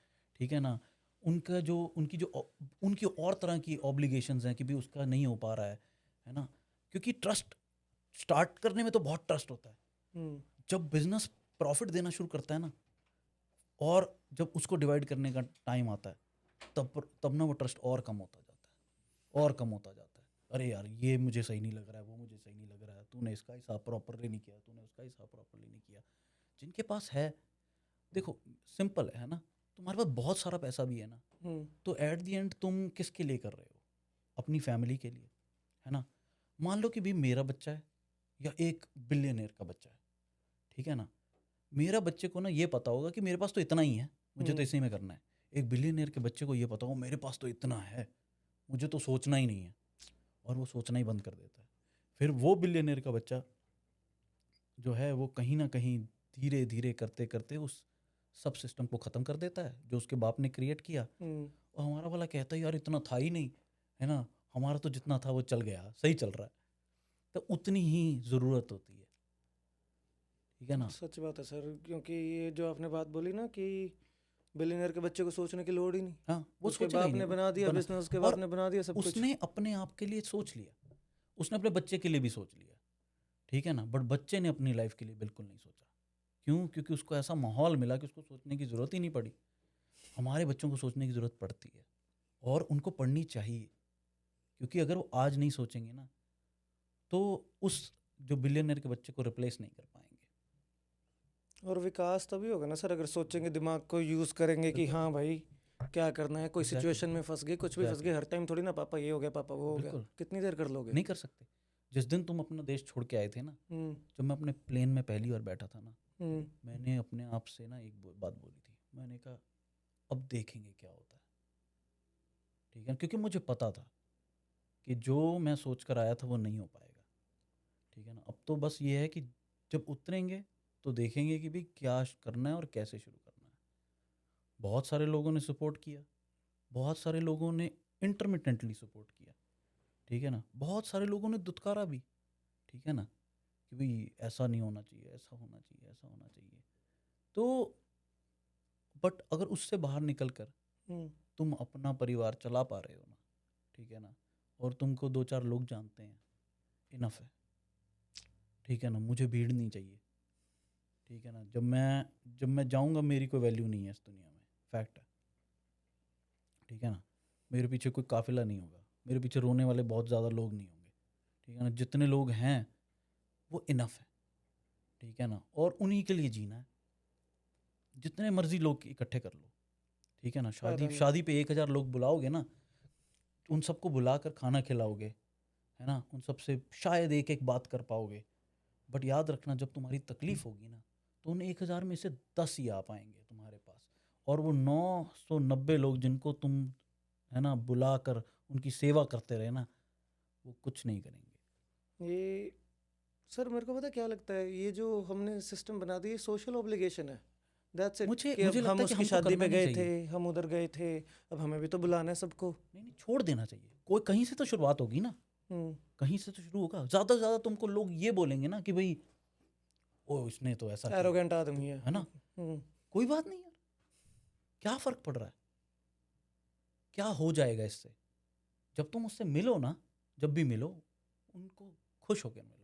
ठीक है ना? उनकी और तरह की ऑब्लिगेशंस हैं कि भी उसका नहीं हो पा रहा है ना? क्योंकि ट्रस्ट स्टार्ट करने में तो बहुत ट्रस्ट होता है। हम्म। जब बिजनेस प्रॉफिट देना शुरू करता है ना, और जब उसको डिवाइड करने का टाइम आता है, तब ना वो ट्रस्ट और कम होता जाता है, और कम होता जाता है। अरे यार, ये मुझे सही नहीं लग रहा है, वो मुझे सही नहीं लग रहा है, तूने इसका हिसाब प्रॉपरली नहीं किया, तूने उसका हिसाब प्रॉपरली नहीं किया। जिनके पास है, देखो सिंपल है ना, तुम्हारे पास बहुत सारा पैसा भी है ना, हम्म। तो एट द एंड तुम किसके लिए कर रहे हो? अपनी फैमिली के लिए, है ना? मान लो कि भी मेरा बच्चा है या एक बिलियनर का बच्चा है, ठीक है ना? मेरा बच्चे को ना ये पता होगा कि मेरे पास तो इतना ही है, मुझे तो इसी में करना है। एक बिलियनर के बच्चे को ये पता होगा मेरे पास तो इतना है, मुझे तो सोचना ही नहीं है, और वो सोचना ही बंद कर देता है। फिर वो बिलियनर का बच्चा जो है, वो कहीं ना कहीं धीरे धीरे करते करते उस सब सिस्टम को ख़त्म कर देता है जो उसके बाप ने क्रिएट किया। और हमारा वाला कहता है यार इतना था ही नहीं, है ना? हमारा तो जितना था वो चल गया, सही चल रहा है। तो उतनी ही ज़रूरत होती है, ठीक है ना? सच बात है सर, क्योंकि ये जो आपने बात बोली ना कि बिलियनर के बच्चे को सोचने की लोड ही नहीं, हाँ, वो उसके सोचेगा बाप ही नहीं, ने वो बना दिया बना। बिजनेस, उसके बाप और ने बना दिया सब कुछ। उसने अपने आप के लिए सोच लिया, उसने अपने बच्चे के लिए भी सोच लिया, ठीक है ना? बट बच्चे ने अपनी लाइफ के लिए बिल्कुल नहीं सोचा। क्यों? क्योंकि उसको ऐसा माहौल मिला कि उसको सोचने की ज़रूरत ही नहीं पड़ी। हमारे बच्चों को सोचने की ज़रूरत पड़ती है, और उनको पढ़नी चाहिए, क्योंकि अगर वो आज नहीं सोचेंगे ना, तो उस जो बिलियनर के बच्चे को रिप्लेस नहीं कर पाएंगे। और विकास तभी होगा ना सर, अगर सोचेंगे, दिमाग को यूज़ करेंगे कि बिल्कुल, हाँ भाई क्या करना है। कोई एग्जैक्टली, सिचुएशन में फंस गए, कुछ भी फंस गए, एग्जैक्टली, हर टाइम थोड़ी ना पापा ये हो गया, पापा वो हो गया, बिल्कुल कितनी देर कर लोगे। नहीं कर सकते। जिस दिन तुम अपना देश छोड़ के आए थे ना, हम्म। जब मैं अपने प्लेन में पहली बार बैठा था ना, हम्म। मैंने अपने आप से ना एक बात बोली थी। मैंने कहा अब देखेंगे क्या होता है, ठीक है? क्योंकि मुझे पता था कि जो मैं सोच कर आया था वो नहीं हो पाएगा, ठीक है ना? अब तो बस ये है कि जब उतरेंगे तो देखेंगे कि भाई क्या करना है और कैसे शुरू करना है। बहुत सारे लोगों ने सपोर्ट किया, बहुत सारे लोगों ने इंटरमिटेंटली सपोर्ट किया, ठीक है ना? बहुत सारे लोगों ने दुत्कारा भी, ठीक है ना? कि भाई ऐसा नहीं होना चाहिए, ऐसा होना चाहिए, ऐसा होना चाहिए। तो बट अगर उससे बाहर निकल कर हम्म। तुम अपना परिवार चला पा रहे हो ना, ठीक है ना? और तुमको 2-4 लोग जानते हैं, इनफ है, ठीक है ना? मुझे भीड़ नहीं चाहिए, ठीक है ना? जब मैं जाऊंगा मेरी कोई वैल्यू नहीं है इस दुनिया में, फैक्ट है, ठीक है ना? मेरे पीछे कोई काफिला नहीं होगा, मेरे पीछे रोने वाले बहुत ज़्यादा लोग नहीं होंगे, ठीक है ना? जितने लोग हैं वो इनफ है, ठीक है ना? और उन्हीं के लिए जीना है, जितने मर्जी लोग इकट्ठे कर लो, ठीक है ना। फायदा शादी नहीं। शादी पे 1000 लोग बुलाओगे ना, तो उन सबको बुलाकर खाना खिलाओगे, है ना, उन सबसे शायद एक एक बात कर पाओगे, बट याद रखना जब तुम्हारी तकलीफ होगी ना, तो उन 1000 में से 10 ही आ पाएंगे तुम्हारे पास, और वो 990 लोग जिनको तुम, है ना, बुलाकर उनकी सेवा करते रहे ना, वो कुछ नहीं करेंगे। ये सर मेरे को पता क्या लगता है, ये जो हमने सिस्टम बना दिया सोशल ऑब्लिगेशन है, दैट्स इट, मुझे कि मुझे अब लगता हम है कि उसकी हमको शादी करना पे नहीं गए चाहिए। थे, हम उधर गए थे, अब हमें भी तो बुलाना है सबको। नहीं नहीं, छोड़ देना चाहिए, कोई कहीं से तो शुरुआत होगी ना, हम्म। कहीं से तो शुरू होगा। ज़्यादा से ज़्यादा तुमको लोग ये बोलेंगे ना कि भाई ओ इसने तो ऐसा किया, एरोगेंट आदमी है। है ना। हम्म। कोई बात नहीं यार, क्या फ़र्क पड़ रहा है, क्या हो जाएगा इससे। जब तुम उससे मिलो ना, जब भी मिलो, उनको खुश होकर मिलो।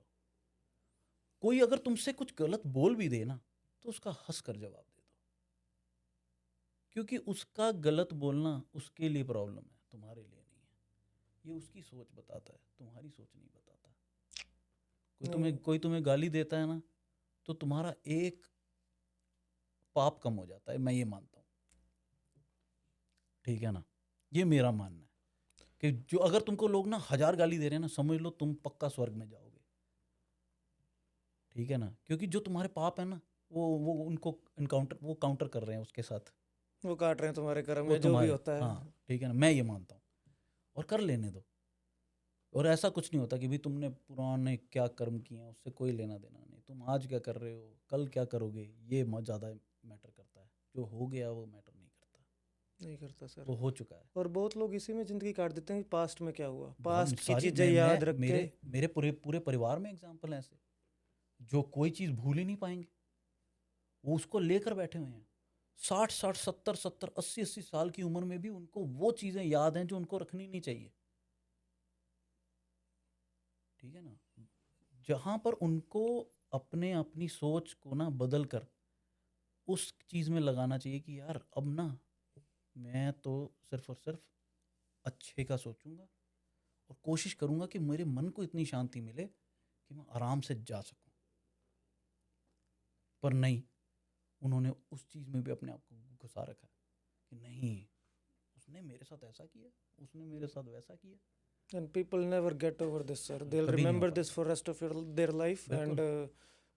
कोई अगर तुमसे कुछ गलत बोल भी दे ना, तो उसका हंस कर जवाब दे दो, क्योंकि उसका गलत बोलना उसके लिए प्रॉब्लम है, तुम्हारे लिए नहीं है। ये उसकी सोच बताता है, तुम्हारी सोच नहीं बताता। नहीं। कोई तुम्हें गाली देता है ना, तो तुम्हारा एक पाप कम हो जाता है, मैं ये मानता हूँ, ठीक है ना। ये मेरा मानना है कि जो अगर तुमको लोग ना 1000 गाली दे रहे हैं ना, समझ लो तुम पक्का स्वर्ग में जाओगे, ठीक है ना, क्योंकि जो तुम्हारे पाप है ना, वो उनको वो काउंटर कर रहे हैं उसके साथ, वो काट रहे हैं तुम्हारे कर्म वो में जो भी तुम्हारे, होता है। हाँ ठीक है ना, मैं ये मानता हूँ, और कर लेने दो। और ऐसा कुछ नहीं होता कि भाई तुमने पुराने क्या कर्म किए हैं उससे कोई लेना देना नहीं, तुम आज क्या कर रहे हो, कल क्या करोगे, ये ज़्यादा मैटर करता है। जो हो गया वो मैटर नहीं करता, नहीं करता सर। वो हो चुका है। और बहुत लोग इसी में जिंदगी काट देते हैं कि पास्ट में क्या हुआ, बहुत पास्ट की सारी, चीजें मैं याद रख के। मेरे मेरे पूरे पूरे परिवार में एग्जाम्पल हैं ऐसे, जो कोई चीज़ भूल ही नहीं पाएंगे, वो उसको लेकर बैठे हुए हैं। 60 70 80 साल की उम्र में भी उनको वो चीज़ें याद हैं जो उनको रखनी नहीं चाहिए, ठीक है ना। जहाँ पर उनको अपनी सोच को ना बदल कर उस चीज़ में लगाना चाहिए कि यार अब ना मैं तो सिर्फ और सिर्फ अच्छे का सोचूंगा, और कोशिश करूंगा कि मेरे मन को इतनी शांति मिले कि मैं आराम से जा सकूं। पर नहीं, उन्होंने उस चीज़ में भी अपने आप को घुसा रखा है कि नहीं, उसने मेरे साथ ऐसा किया, उसने मेरे साथ वैसा किया। And people never get over this sir, they will कभी नहीं हो रिमेंबर दिस पाएगा, for rest of their life. And बिल्कुल।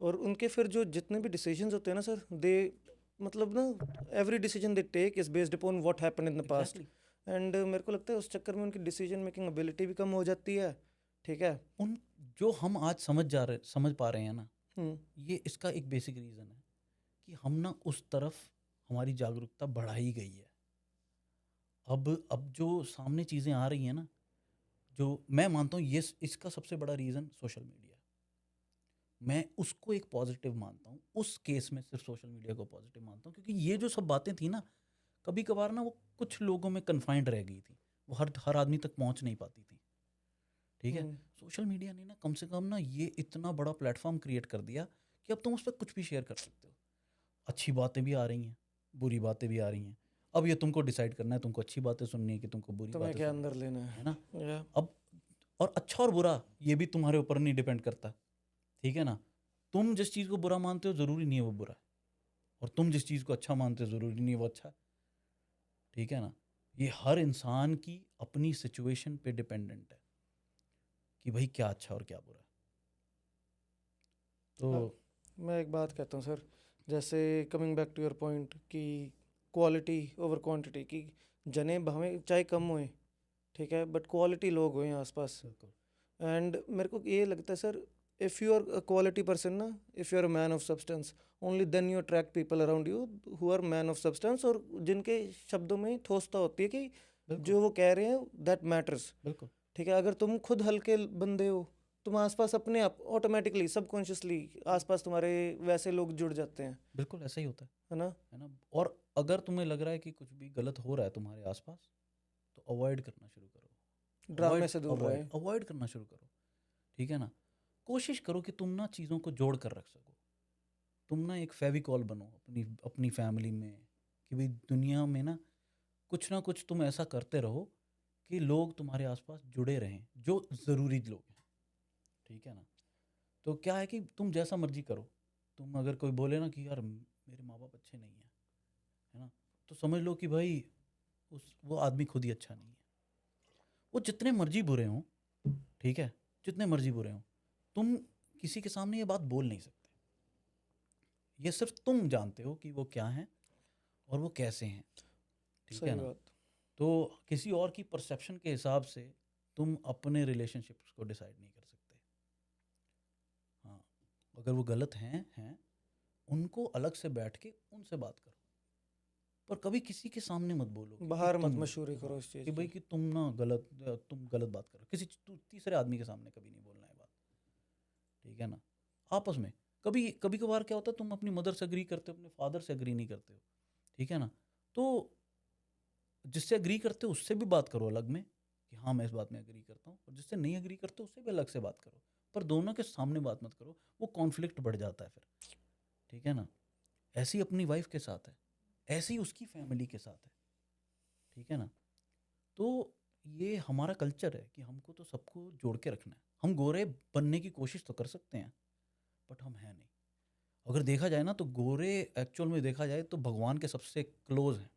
और उनके फिर जो जितने भी डिसीजंस होते हैं ना सर, दे मतलब ना every decision they take is based upon what happened in the past. Exactly. And मेरे को लगता है उस चक्कर में उनकी डिसीजन मेकिंग एबिलिटी भी कम हो जाती है। ठीक है। उन जो हम आज समझ पा रहे हैं ना, हम्म। ये इसका एक बेसिक रीज़न है कि हम ना उस तरफ हमारी जागरूकता बढ़ाई गई है। अब जो सामने चीज़ें आ रही हैं ना, जो मैं मानता हूँ ये इसका सबसे बड़ा रीज़न सोशल मीडिया है। मैं उसको एक पॉजिटिव मानता हूँ, उस केस में सिर्फ सोशल मीडिया को पॉजिटिव मानता हूँ, क्योंकि ये जो सब बातें थी ना, कभी कभार ना वो कुछ लोगों में कन्फाइंड रह गई थी, वो हर आदमी तक पहुँच नहीं पाती थी, ठीक है। हम्म। सोशल मीडिया ने ना कम से कम ना ये इतना बड़ा प्लेटफॉर्म क्रिएट कर दिया कि अब तुम उस पर कुछ भी शेयर कर सकते हो। अच्छी बातें भी आ रही हैं, बुरी बातें भी आ रही हैं। अब ये तुमको डिसाइड करना है, तुमको अच्छी बातें सुननी है कि तुमको बुरी तुम्हें बातें क्या सुननी अंदर लेना है ना। है। या अब और अच्छा और बुरा ये भी तुम्हारे ऊपर नहीं डिपेंड करता, ठीक है ना। तुम जिस चीज़ को बुरा मानते हो ज़रूरी नहीं है वो बुरा है, और तुम जिस चीज़ को अच्छा मानते हो ज़रूरी नहीं है वो अच्छा है, ठीक है ना। ये हर इंसान की अपनी सिचुएशन पे डिपेंडेंट है कि भाई क्या अच्छा और क्या बुरा है। अब तो मैं एक बात कहता हूँ सर, जैसे coming back to your point कि क्वालिटी ओवर क्वांटिटी, की जने भावें चाहे कम होए, ठीक है, बट क्वालिटी लोग हुए आसपास। बिल्कुल एंड मेरे को ये लगता है sir, if you are a quality person ना, if you are a man of substance, only then you attract people around you who are man of substance, और जिनके शब्दों में ठोसता होती है कि बिल्कुल जो वो कह रहे हैं दैट मैटर्स। बिल्कुल ठीक है, अगर तुम खुद हल्के बंदे हो, तुम आसपास अपने आप ऑटोमेटिकली सबकॉन्शियसली आसपास तुम्हारे वैसे लोग जुड़ जाते हैं, बिल्कुल ऐसा ही होता है ना। है ना। और अगर तुम्हें लग रहा है कि कुछ भी गलत हो रहा है तुम्हारे आसपास, तो अवॉइड करना शुरू करो, ड्रामे से दूर रहे। अवॉइड करना शुरू करो, ठीक है ना। कोशिश करो कि तुम ना चीज़ों को जोड़ कर रख सको। तुम ना एक फेविकॉल बनो अपनी अपनी फैमिली में, कि भाई दुनिया में ना कुछ तुम ऐसा करते रहो कि लोग तुम्हारे आसपास जुड़े रहें, जो ज़रूरी लोग हैं, ठीक है ना। तो क्या है कि तुम जैसा मर्जी करो, तुम अगर कोई बोले ना कि यार मेरे माँ बाप अच्छे नहीं हैं, है ना, तो समझ लो कि भाई वो आदमी खुद ही अच्छा नहीं है। वो जितने मर्जी बुरे हों, ठीक है, जितने मर्जी बुरे हों, तुम किसी के सामने ये बात बोल नहीं सकते। ये सिर्फ तुम जानते हो कि वो क्या हैं और वो कैसे हैं, ठीक है सही ना। बात। तो किसी और की परसेप्शन के हिसाब से तुम अपने रिलेशनशिप्स को डिसाइड नहीं कर सकते। हाँ, अगर वो गलत हैं उनको अलग से बैठ के उनसे बात करो, पर कभी किसी के सामने मत बोलो कि बाहर मत तुम, मशहूरी करो हाँ, इस चीज़ कि भाई की। कि तुम ना गलत, तुम गलत बात करो किसी तीसरे आदमी के सामने, कभी नहीं बोलना है बात, ठीक है ना। आपस में कभी कभी कभार क्या होता है, तुम अपनी मदर से एग्री करते हो, अपने फादर से एग्री नहीं करते हो, ठीक है ना। तो जिससे एग्री करते हो उससे भी बात करो अलग में कि हाँ मैं इस बात में एग्री करता हूँ, और जिससे नहीं एग्री करते उससे भी अलग से बात करो, पर दोनों के सामने बात मत करो, वो कॉन्फ्लिक्ट बढ़ जाता है फिर, ठीक है ना। ऐसी अपनी वाइफ के साथ है, ऐसी उसकी फैमिली के साथ है, ठीक है ना। तो ये हमारा कल्चर है कि हमको तो सबको जोड़ के रखना है। हम गोरे बनने की कोशिश तो कर सकते हैं, बट हम हैं नहीं। अगर देखा जाए ना तो गोरे एक्चुअल में देखा जाए तो भगवान के सबसे क्लोज हैं।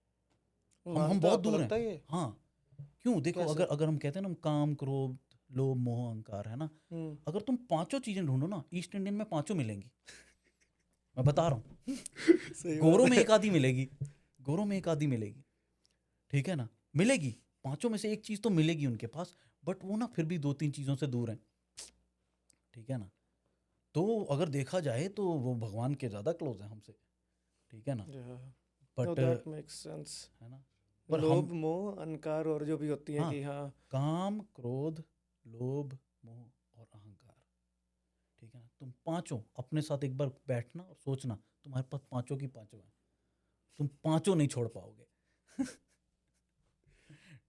हम मानते हो, बहुत आपको दूर हैं। लगता है ये? हाँ, क्यों, देखो, अगर कैसे? अगर हम कहते हैं ना, हम काम, क्रोध, लोभ, मोह, अहंकार, है ना। हम्म। अगर तुम पांचों चीजें ढूंढो ना, ईस्ट इंडियन में पांचों मिलेंगी। मैं बता रहा हूँ। सही गोरों बात में है। एक आधी मिलेगी, गोरों में एक आधी मिलेगी, ठीक है ना। मिलेगी, पांचों में से एक चीज तो मिलेगी उनके पास, बट वो ना फिर भी दो तीन चीजों से दूर हैं, ठीक है ना। तो अगर देखा जाए तो वो भगवान के ज्यादा क्लोज हैं हमसे, ठीक है ना। No, but that makes sense. है ना, पर हम, लोभ मोह अहंकार और जो भी होती है हाँ, कि हाँ। काम, क्रोध, लोभ, मोह और अहंकार, ठीक है ना। तुम पांचों अपने साथ एक बार बैठना और सोचना, तुम्हारे पास पांचों की पांचों हैं, तुम पांचों नहीं छोड़ पाओगे।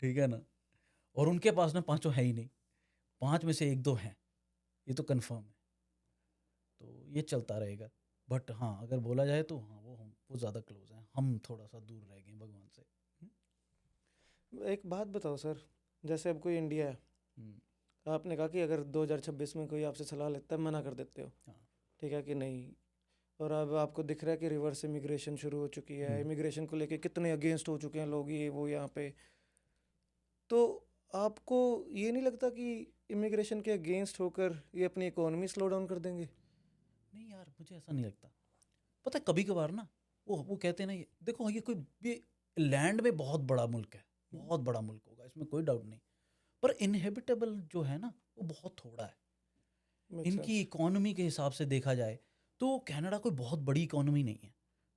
ठीक है ना। और उनके पास ना पांचों है ही नहीं, पांच में से एक दो हैं, ये तो कंफर्म है। तो ये चलता रहेगा। बट हाँ, अगर बोला जाए तो हाँ, वो ज़्यादा क्लोज हैं, हम थोड़ा सा दूर रह गए भगवान से। एक बात बताओ सर, जैसे अब कोई इंडिया है, हम्म, आपने कहा कि अगर 2026 में कोई आपसे सलाह लेता है, मना कर देते हो, हाँ, ठीक है कि नहीं। और अब आपको दिख रहा है कि रिवर्स इमिग्रेशन शुरू हो चुकी है, इमिग्रेशन को लेके कितने अगेंस्ट हो चुके हैं लोग, ये वो यहाँ पे। तो आपको ये नहीं लगता कि इमिग्रेशन के अगेंस्ट होकर ये अपनी इकोनॉमी स्लो डाउन कर देंगे? नहीं यार, मुझे ऐसा नहीं लगता। पता है, कभी कभार ना वो कहते हैं ना, ये देखो, ये लैंड में बहुत बड़ा मुल्क है, बहुत बड़ा मुल्क होगा, इसमें कोई डाउट नहीं, पर इनहेबिटेबल जो है ना वो बहुत थोड़ा है। मेक इनकी सेंस। इकोनॉमी के हिसाब से देखा जाए तो कनाडा कोई बहुत बड़ी इकोनॉमी नहीं है,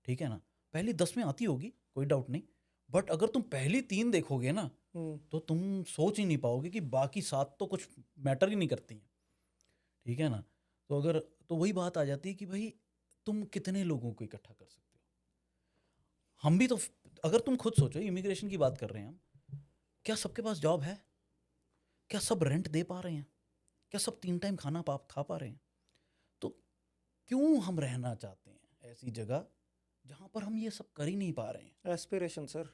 ठीक है ना। पहली 10 में आती होगी, कोई डाउट नहीं, बट अगर तुम पहली 3 देखोगे ना हम्म। तो तुम सोच ही नहीं पाओगे कि बाकी 7 तो कुछ मैटर ही नहीं करती हैं, ठीक है ना। तो अगर, तो वही बात आ जाती है कि भाई तुम कितने लोगों को इकट्ठा कर सकते हो। हम भी तो, अगर तुम खुद सोचो, इमिग्रेशन की बात कर रहे हैं हम, क्या सबके पास जॉब है? क्या सब रेंट दे पा रहे हैं? क्या सब 3 टाइम खाना खा पा रहे हैं? तो क्यों हम रहना चाहते हैं ऐसी जगह जहाँ पर हम ये सब कर ही नहीं पा रहे हैं? एस्पिरेशन सर,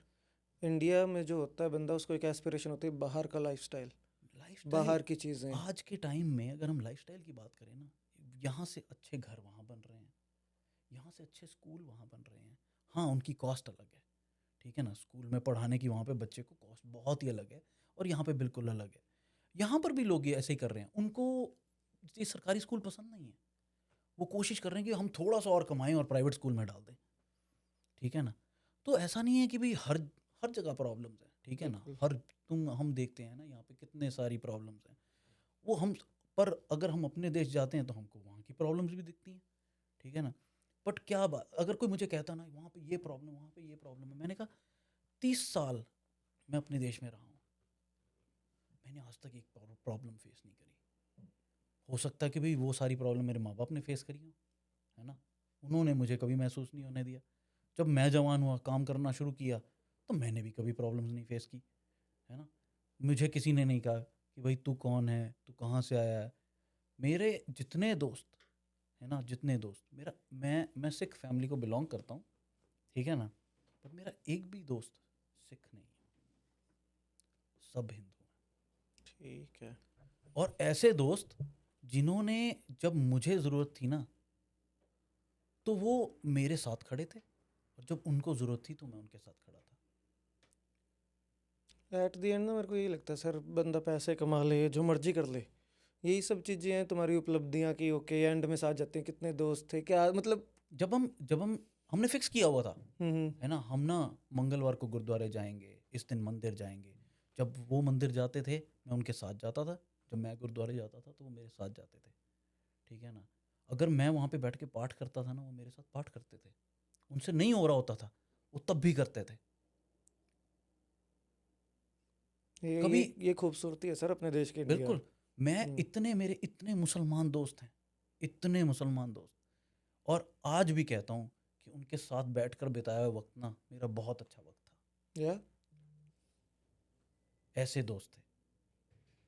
इंडिया में जो होता है बंदा, उसको एक एस्पिरेशन होती है बाहर का लाइफस्टाइल, लाइफस्टाइल, बाहर की चीज़ें। आज के टाइम में अगर हम लाइफस्टाइल की बात करें ना, यहाँ से अच्छे घर वहाँ बन रहे हैं, यहाँ से अच्छे स्कूल वहाँ बन रहे हैं। हाँ, उनकी कॉस्ट अलग है, ठीक है ना। स्कूल में पढ़ाने की वहाँ पे बच्चे को कॉस्ट बहुत ही अलग है, और यहाँ पे बिल्कुल अलग है। यहाँ पर भी लोग ये ऐसे ही कर रहे हैं, उनको ये सरकारी स्कूल पसंद नहीं है, वो कोशिश कर रहे हैं कि हम थोड़ा सा और कमाएं और प्राइवेट स्कूल में डाल दें, ठीक है ना। तो ऐसा नहीं है कि भाई हर हर जगह प्रॉब्लम्स हैं, ठीक है ना। बिल्कुल। हम देखते हैं ना यहाँ पे कितने सारी प्रॉब्लम्स हैं, वो हम, पर अगर हम अपने देश जाते हैं तो हमको वहाँ की प्रॉब्लम्स भी दिखती हैं, ठीक है ना। बट क्या बात, अगर कोई मुझे कहता ना वहाँ पे ये प्रॉब्लम, वहाँ पे ये प्रॉब्लम है, मैंने कहा 30 साल मैं अपने देश में रहा हूँ, मैंने आज तक एक प्रॉब्लम फेस नहीं करी। हो सकता है कि भाई वो सारी प्रॉब्लम मेरे माँ बाप ने फेस करी हो, है ना, उन्होंने मुझे कभी महसूस नहीं होने दिया। जब मैं जवान हुआ, काम करना शुरू किया, तो मैंने भी कभी प्रॉब्लम्स नहीं फेस की, है ना। मुझे किसी ने नहीं कहा कि भाई तू कौन है, तू कहाँ से आया है। मेरे जितने दोस्त, है ना, जितने दोस्त मेरा, मैं सिख फैमिली को बिलोंग करता हूँ, ठीक है ना, पर मेरा एक भी दोस्त सिख नहीं है, सब हिंदू हैं। ठीक है। और ऐसे दोस्त जिन्होंने, जब मुझे ज़रूरत थी ना, तो वो मेरे साथ खड़े थे, और और जब उनको ज़रूरत थी तो मैं उनके साथ खड़ा था। एट द एंड ना मेरे को यही लगता है सर, बंदा पैसे कमा ले, जो मर्जी कर ले, यही सब चीज़ें हैं तुम्हारी उपलब्धियाँ की। ओके एंड में साथ जाते हैं, कितने दोस्त थे क्या, मतलब। जब हम हमने फिक्स किया हुआ था, हम्म। है ना, हम ना मंगलवार को गुरुद्वारे जाएंगे, इस दिन मंदिर जाएंगे। जब वो मंदिर जाते थे मैं उनके साथ जाता था, जब मैं गुरुद्वारे जाता था तो वो मेरे साथ जाते थे, ठीक है ना। अगर मैं वहाँ पे बैठ के पाठ करता था ना, वो मेरे साथ पाठ करते थे। उनसे नहीं हो रहा होता था, वो तब भी करते थे। ये कभी ये ये खूबसूरती है सर अपने देश के, इंडिया। बिल्कुल, मैं हम्म। मेरे इतने मुसलमान दोस्त हैं, इतने मुसलमान दोस्त, और आज भी कहता हूँ कि उनके साथ बैठकर बिताया हुआ वक्त ना मेरा बहुत अच्छा वक्त था। या ऐसे दोस्त थे,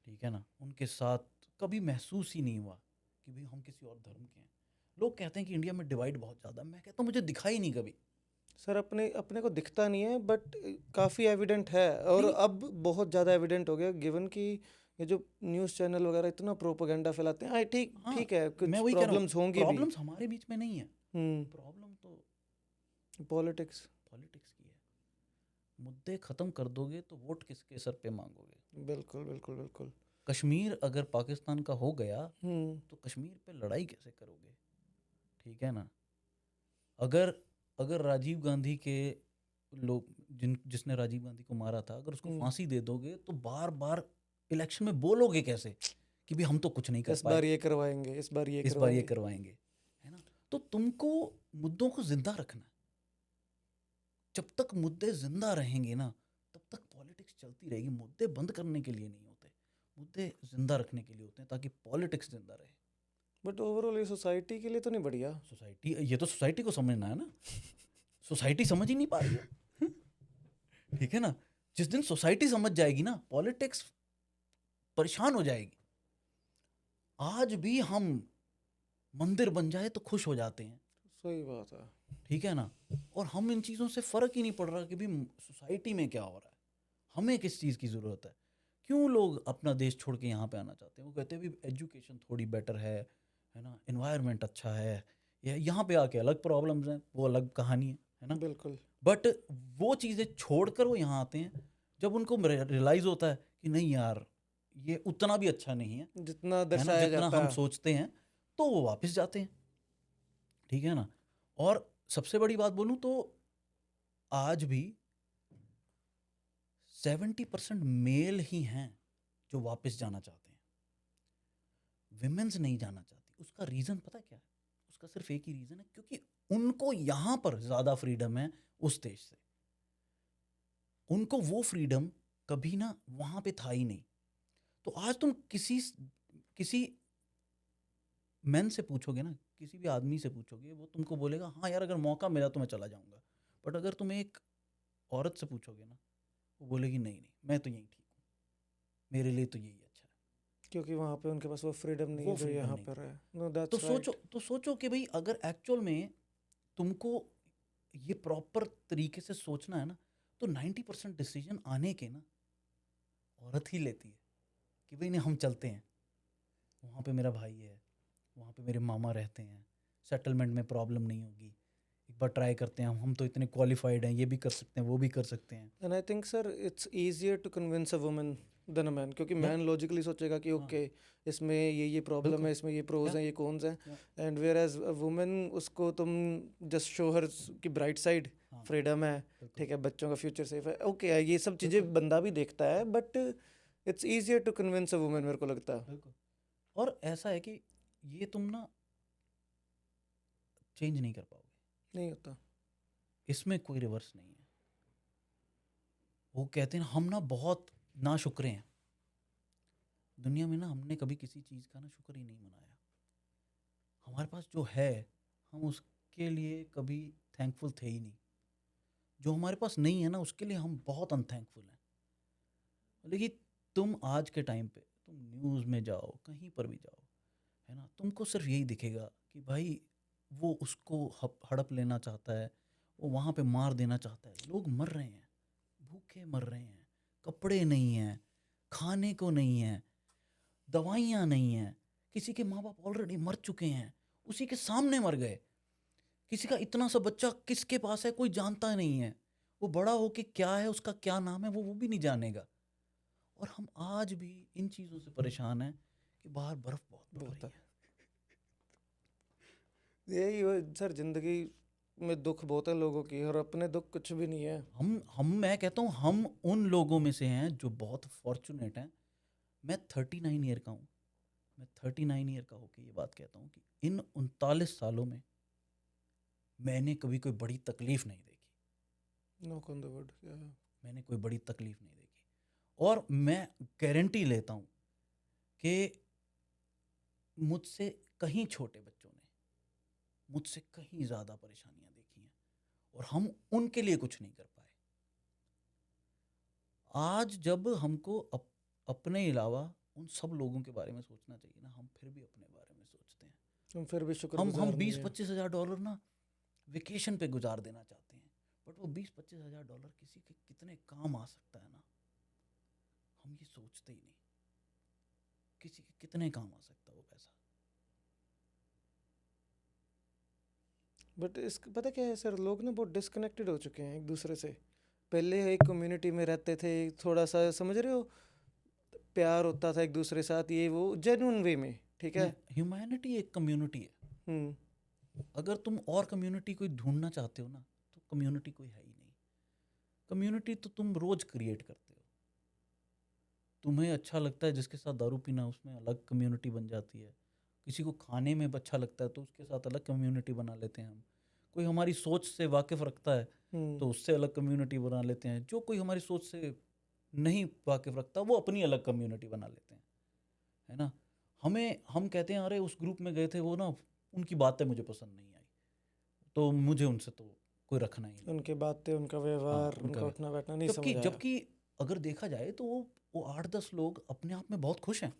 ठीक है ना, उनके साथ कभी महसूस ही नहीं हुआ कि भाई हम किसी और धर्म के हैं। लोग कहते हैं कि इंडिया में डिवाइड बहुत ज़्यादा, मैं कहता हूँ मुझे दिखा ही नहीं कभी। सर अपने अपने को दिखता नहीं है, बट काफ़ी एविडेंट है, और नहीं, अब बहुत ज़्यादा एविडेंट हो गया, गिवन कि ये जो न्यूज़ चैनल वगैरह इतना प्रोपेगेंडा फैलाते हैं। ठीक हाँ, ठीक है, मैं कुछ वही कह रहा हूँ, प्रॉब्लम्स होंगी भी। प्रॉब्लम्स हमारे बीच में नहीं है, हम्म। प्रॉब्लम तो पॉलिटिक्स। पॉलिटिक्स की है। मुद्दे ख़त्म कर दोगे तो वोट किसके सर पे मांगोगे। बिल्कुल बिल्कुल बिल्कुल। कश्मीर अगर पाकिस्तान का हो गया हम्म। तो कश्मीर पे लड़ाई कैसे करोगे, ठीक है ना। अगर अगर राजीव गांधी के लोग जिसने राजीव गांधी को मारा था, अगर उसको हम्म। फांसी दे दोगे तो बार बार इलेक्शन में बोलोगे कैसे कि भी हम तो कुछ नहीं कर इस पाए, बार ये करवाएंगे, इस बार ये इस बार ये करवाएंगे। करवाएंगे, है ना। तो तुमको मुद्दों को जिंदा रखना है। जब तक मुद्दे जिंदा रहेंगे ना तब तक पॉलिटिक्स चलती रहेगी। मुद्दे बंद करने के लिए नहीं होते, मुद्दे जिंदा रखने के लिए होते हैं, ताकि पॉलिटिक्स जिंदा रहे। बट ओवरऑल ये सोसाइटी के लिए तो नहीं बढ़िया। सोसाइटी, ये तो सोसाइटी को समझना है ना, सोसाइटी समझ ही नहीं पा रही है। ठीक है ना, जिस दिन सोसाइटी समझ जाएगी ना पॉलिटिक्स परेशान हो जाएगी। आज भी हम मंदिर बन जाए तो खुश हो जाते हैं, सही बात है। ठीक है ना। और हम इन चीज़ों से फ़र्क ही नहीं पड़ रहा कि भी सोसाइटी में क्या हो रहा है, हमें किस चीज़ की ज़रूरत है। क्यों लोग अपना देश छोड़ के यहाँ पे आना चाहते हैं, वो कहते हैं भी एजुकेशन थोड़ी बेटर है ना, इन्वायरमेंट अच्छा है, या यहाँ पे आके अलग प्रॉब्लम्स हैं, वो अलग कहानी है ना। बिल्कुल। बट वो चीज़ें छोड़कर वो यहाँ आते हैं जब उनको रियलाइज़ होता है कि नहीं यार ये उतना भी अच्छा नहीं जितना है ना, दर्शाया जितना जाता हम है। सोचते हैं, तो वो वापस जाते हैं, ठीक है ना। और सबसे बड़ी बात बोलूँ तो आज भी 70% मेल ही हैं जो वापस जाना चाहते हैं, विमेंस नहीं जाना चाहती। उसका रीज़न पता है क्या है? उसका सिर्फ एक ही रीज़न है, क्योंकि उनको यहाँ पर ज़्यादा फ्रीडम है उस देश से। उनको वो फ्रीडम कभी ना वहाँ पे था ही नहीं। तो आज तुम किसी मैन से पूछोगे ना, किसी भी आदमी से पूछोगे, वो तुमको बोलेगा हाँ यार अगर मौका मिला तो मैं चला जाऊँगा। बट अगर तुम एक औरत से पूछोगे ना, वो बोलेगी नहीं नहीं मैं तो यहीं ठीक हूँ, मेरे लिए तो यही अच्छा है। क्योंकि वहाँ पे उनके पास वो फ्रीडम नहीं वो है जो फ्रीडम यहाँ नहीं पर है। है। No that's right. तो सोचो कि भाई अगर एक्चुअल में तुमको ये प्रॉपर तरीके से सोचना है ना, तो 90% डिसीजन आने के ना औरत ही लेती है कि भाई नहीं हम चलते हैं, वहाँ पे मेरा भाई है, वहाँ पे मेरे मामा रहते हैं, सेटलमेंट में प्रॉब्लम नहीं होगी, एक बार ट्राई करते हैं, हम तो इतने क्वालिफाइड हैं, ये भी कर सकते हैं वो भी कर सकते हैं। And I think sir it's easier to convince a woman than a man, क्योंकि या मैन लॉजिकली सोचेगा कि हाँ ओके इसमें ये प्रॉब्लम बिल्कुल है, इसमें ये प्रोज या हैं, ये कॉन्स हैं। या and whereas a woman, उसको तुम जस्ट शो हर की ब्राइट साइड, हाँ फ्रीडम है, बिल्कुल ठीक है, बच्चों का फ्यूचर सेफ है, ओके ये सब चीज़ें बिल्कुल बंदा भी देखता है, but it's easier to convince a woman, मेरे को लगता है। बिल्कुल। और ऐसा है कि ये तुम ना चेंज नहीं कर पाओगे, नहीं होता। इसमें कोई रिवर्स नहीं है। वो कहते हैं हम ना बहुत नाशुक्रे हैं दुनिया में ना, हमने कभी किसी चीज़ का ना शुक्र ही नहीं मनाया। हमारे पास जो है हम उसके लिए कभी थैंकफुल थे ही नहीं, जो हमारे पास नहीं है ना उसके लिए हम बहुत अनथैंकफुल हैं। लेकिन तुम आज के टाइम पे तुम न्यूज़ में जाओ, कहीं पर भी जाओ, है ना, तुमको सिर्फ यही दिखेगा कि भाई वो उसको हड़प लेना चाहता है, वो वहाँ पे मार देना चाहता है, लोग मर रहे हैं, भूखे मर रहे हैं, कपड़े नहीं हैं, खाने को नहीं है, दवाइयाँ नहीं हैं, किसी के माँ बाप ऑलरेडी मर चुके हैं, उसी के सामने मर गए। किसी का इतना सा बच्चा किसके पास है कोई जानता नहीं है, वो बड़ा होके क्या है उसका क्या नाम है वो भी नहीं जानेगा। और हम आज भी इन चीज़ों से परेशान हैं कि बाहर बर्फ बहुत पड़ बहुत रही है यही सर, जिंदगी में दुख बहुत है लोगों की, और अपने दुख कुछ भी नहीं है। हम मैं कहता हूँ हम उन लोगों में से हैं जो बहुत फॉर्चुनेट हैं। मैं 39 ईयर का हूँ, मैं 39 ईयर का होकर ये बात कहता हूँ कि इन 39 सालों में मैंने कभी कोई बड़ी तकलीफ नहीं देखी। Know on the wood. मैंने कोई बड़ी तकलीफ नहीं देखी, और मैं गारंटी लेता हूँ कि मुझसे कहीं छोटे बच्चों ने मुझसे कहीं ज़्यादा परेशानियां देखी हैं, और हम उनके लिए कुछ नहीं कर पाए। आज जब हमको अपने अलावा उन सब लोगों के बारे में सोचना चाहिए ना, हम फिर भी अपने बारे में सोचते हैं। हम फिर भी हम शुक्रगुजार नहीं है। 20-25 हज़ार डॉलर ना वेकेशन पे गुजार देना चाहते हैं, बट वो 20-25 हज़ार डॉलर किसी के कितने काम आ सकता है ना, हम ये सोचते ही नहीं। किसी के कितने काम आ सकता है वो पैसा। बट इस पता क्या है सर, लोग ना बहुत डिस्कनेक्टेड हो चुके हैं एक दूसरे से। पहले एक कम्युनिटी में रहते थे, थोड़ा सा समझ रहे हो, प्यार होता था एक दूसरे के साथ, ये वो जेन्युइन वे में, ठीक है। ह्यूमैनिटी एक कम्युनिटी है। हम्म। अगर तुम और कम्युनिटी कोई ढूंढना चाहते हो ना, तो कम्युनिटी कोई है ही नहीं। कम्युनिटी तो तुम रोज क्रिएट करते हो। तुम्हें अच्छा लगता है जिसके साथ दारू पीना, उसमें अलग कम्युनिटी बन जाती है। किसी को खाने में अच्छा लगता है तो उसके साथ अलग कम्युनिटी बना लेते हैं हम। कोई हमारी सोच से वाकिफ़ रखता है तो उससे अलग कम्युनिटी बना लेते हैं। जो कोई हमारी सोच से नहीं वाकिफ़ रखता वो अपनी अलग कम्युनिटी बना लेते हैं, है ना। हम कहते हैं अरे उस ग्रुप में गए थे, वो ना उनकी बातें मुझे पसंद नहीं आई, तो मुझे उनसे तो कोई रखना ही नहीं। उनकी बातें, उनका व्यवहार, उनका उठना बैठना नहीं समझ आया। जबकि अगर देखा जाए तो वो 8-10 लोग अपने आप में बहुत खुश हैं,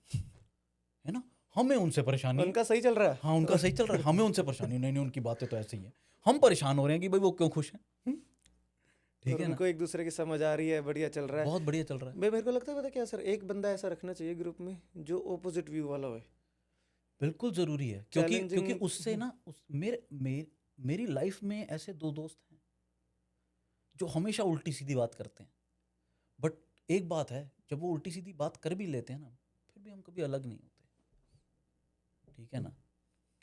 है ना। हमें उनसे परेशानी है। उनका सही चल रहा है। हाँ, उनका सही चल रहा है, हमें उनसे परेशानी नहीं, नहीं उनकी बातें तो ऐसे ही हैं। हम परेशान हो रहे हैं कि भाई वो क्यों खुश हैं। ठीक और है ना, उनको एक दूसरे की समझ आ रही है, बढ़िया चल रहा है। बहुत बढ़िया चल रहा है। मेरे को लगता है पता क्या सर, एक बंदा ऐसा रखना चाहिए ग्रुप में जो ऑपोजिट व्यू वाला हो। बिल्कुल ज़रूरी है, क्योंकि चैलेंजिंग। उससे ना मेरी लाइफ में ऐसे 2 दोस्त हैं जो हमेशा उल्टी सीधी बात करते हैं। बट एक बात है, जब वो उल्टी सीधी बात कर भी लेते हैं ना, फिर भी हम कभी अलग नहीं होते। ठीक है ना,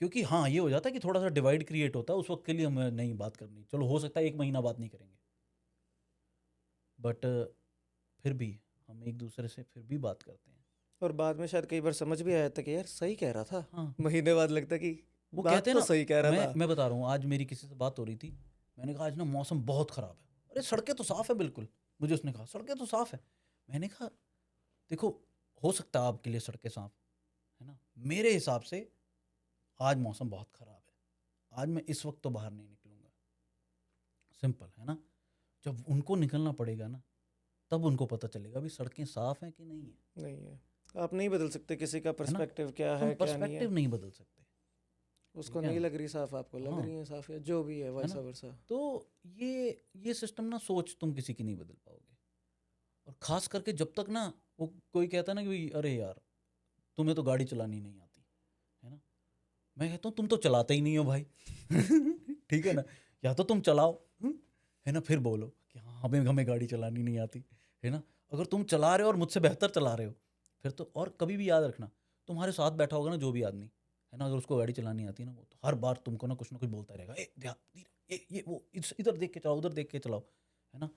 क्योंकि हाँ ये हो जाता है कि थोड़ा सा डिवाइड क्रिएट होता है, उस वक्त के लिए हमें नहीं बात करनी, चलो हो सकता है 1 महीना बात नहीं करेंगे, बट फिर भी हम एक दूसरे से फिर भी बात करते हैं। और बाद में शायद कई बार समझ भी आया था कि यार सही कह रहा था। हाँ, महीने बाद लगता कि वो बात कहते हैं तो ना, सही कह रहा था। मैं बता रहा हूँ, आज मेरी किसी से बात हो रही थी, मैंने कहा आज ना मौसम बहुत ख़राब है। अरे सड़कें तो साफ़ है बिल्कुल। मुझे उसने कहा सड़कें तो साफ़ है। मैंने कहा देखो, हो सकता है आपके लिए सड़कें साफ़ है ना, मेरे हिसाब से आज मौसम बहुत ख़राब है, आज मैं इस वक्त तो बाहर नहीं निकलूँगा। सिंपल है ना। जब उनको निकलना पड़ेगा ना, तब उनको पता चलेगा भी सड़कें साफ़ हैं कि नहीं है। नहीं है, आप नहीं बदल सकते किसी का पर्सपेक्टिव क्या तुम है क्या नहीं है। पर्सपेक्टिव नहीं बदल सकते। उसको ठीक है नहीं ना? लग रही साफ, आपको लग हाँ, रही है साफ, या जो भी है है वैसा ना। वर्सा। तो ये सिस्टम ना, सोच तुम किसी की नहीं बदल पाओगे। और ख़ास करके जब तक ना वो कोई कहता है ना कि भाई अरे यार तुम्हें तो गाड़ी चलानी नहीं आती, है ना। मैं कहता हूँ तुम तो चलाते ही नहीं हो भाई। ठीक है ना, या तो तुम चलाओ, है ना, फिर बोलो कि हाँ हमें हमें गाड़ी चलानी नहीं आती, है ना। अगर तुम चला रहे हो और मुझसे बेहतर चला रहे हो, फिर तो, और कभी भी याद रखना, तुम्हारे साथ बैठा होगा ना जो भी आदमी, है ना, अगर उसको गाड़ी चलानी आती है ना, वो तो हर बार तुमको ना कुछ बोलता रहेगा, ए ध्यान धीरे, ये वो इधर देख के चलाओ, उधर देख के चलाओ, है ना।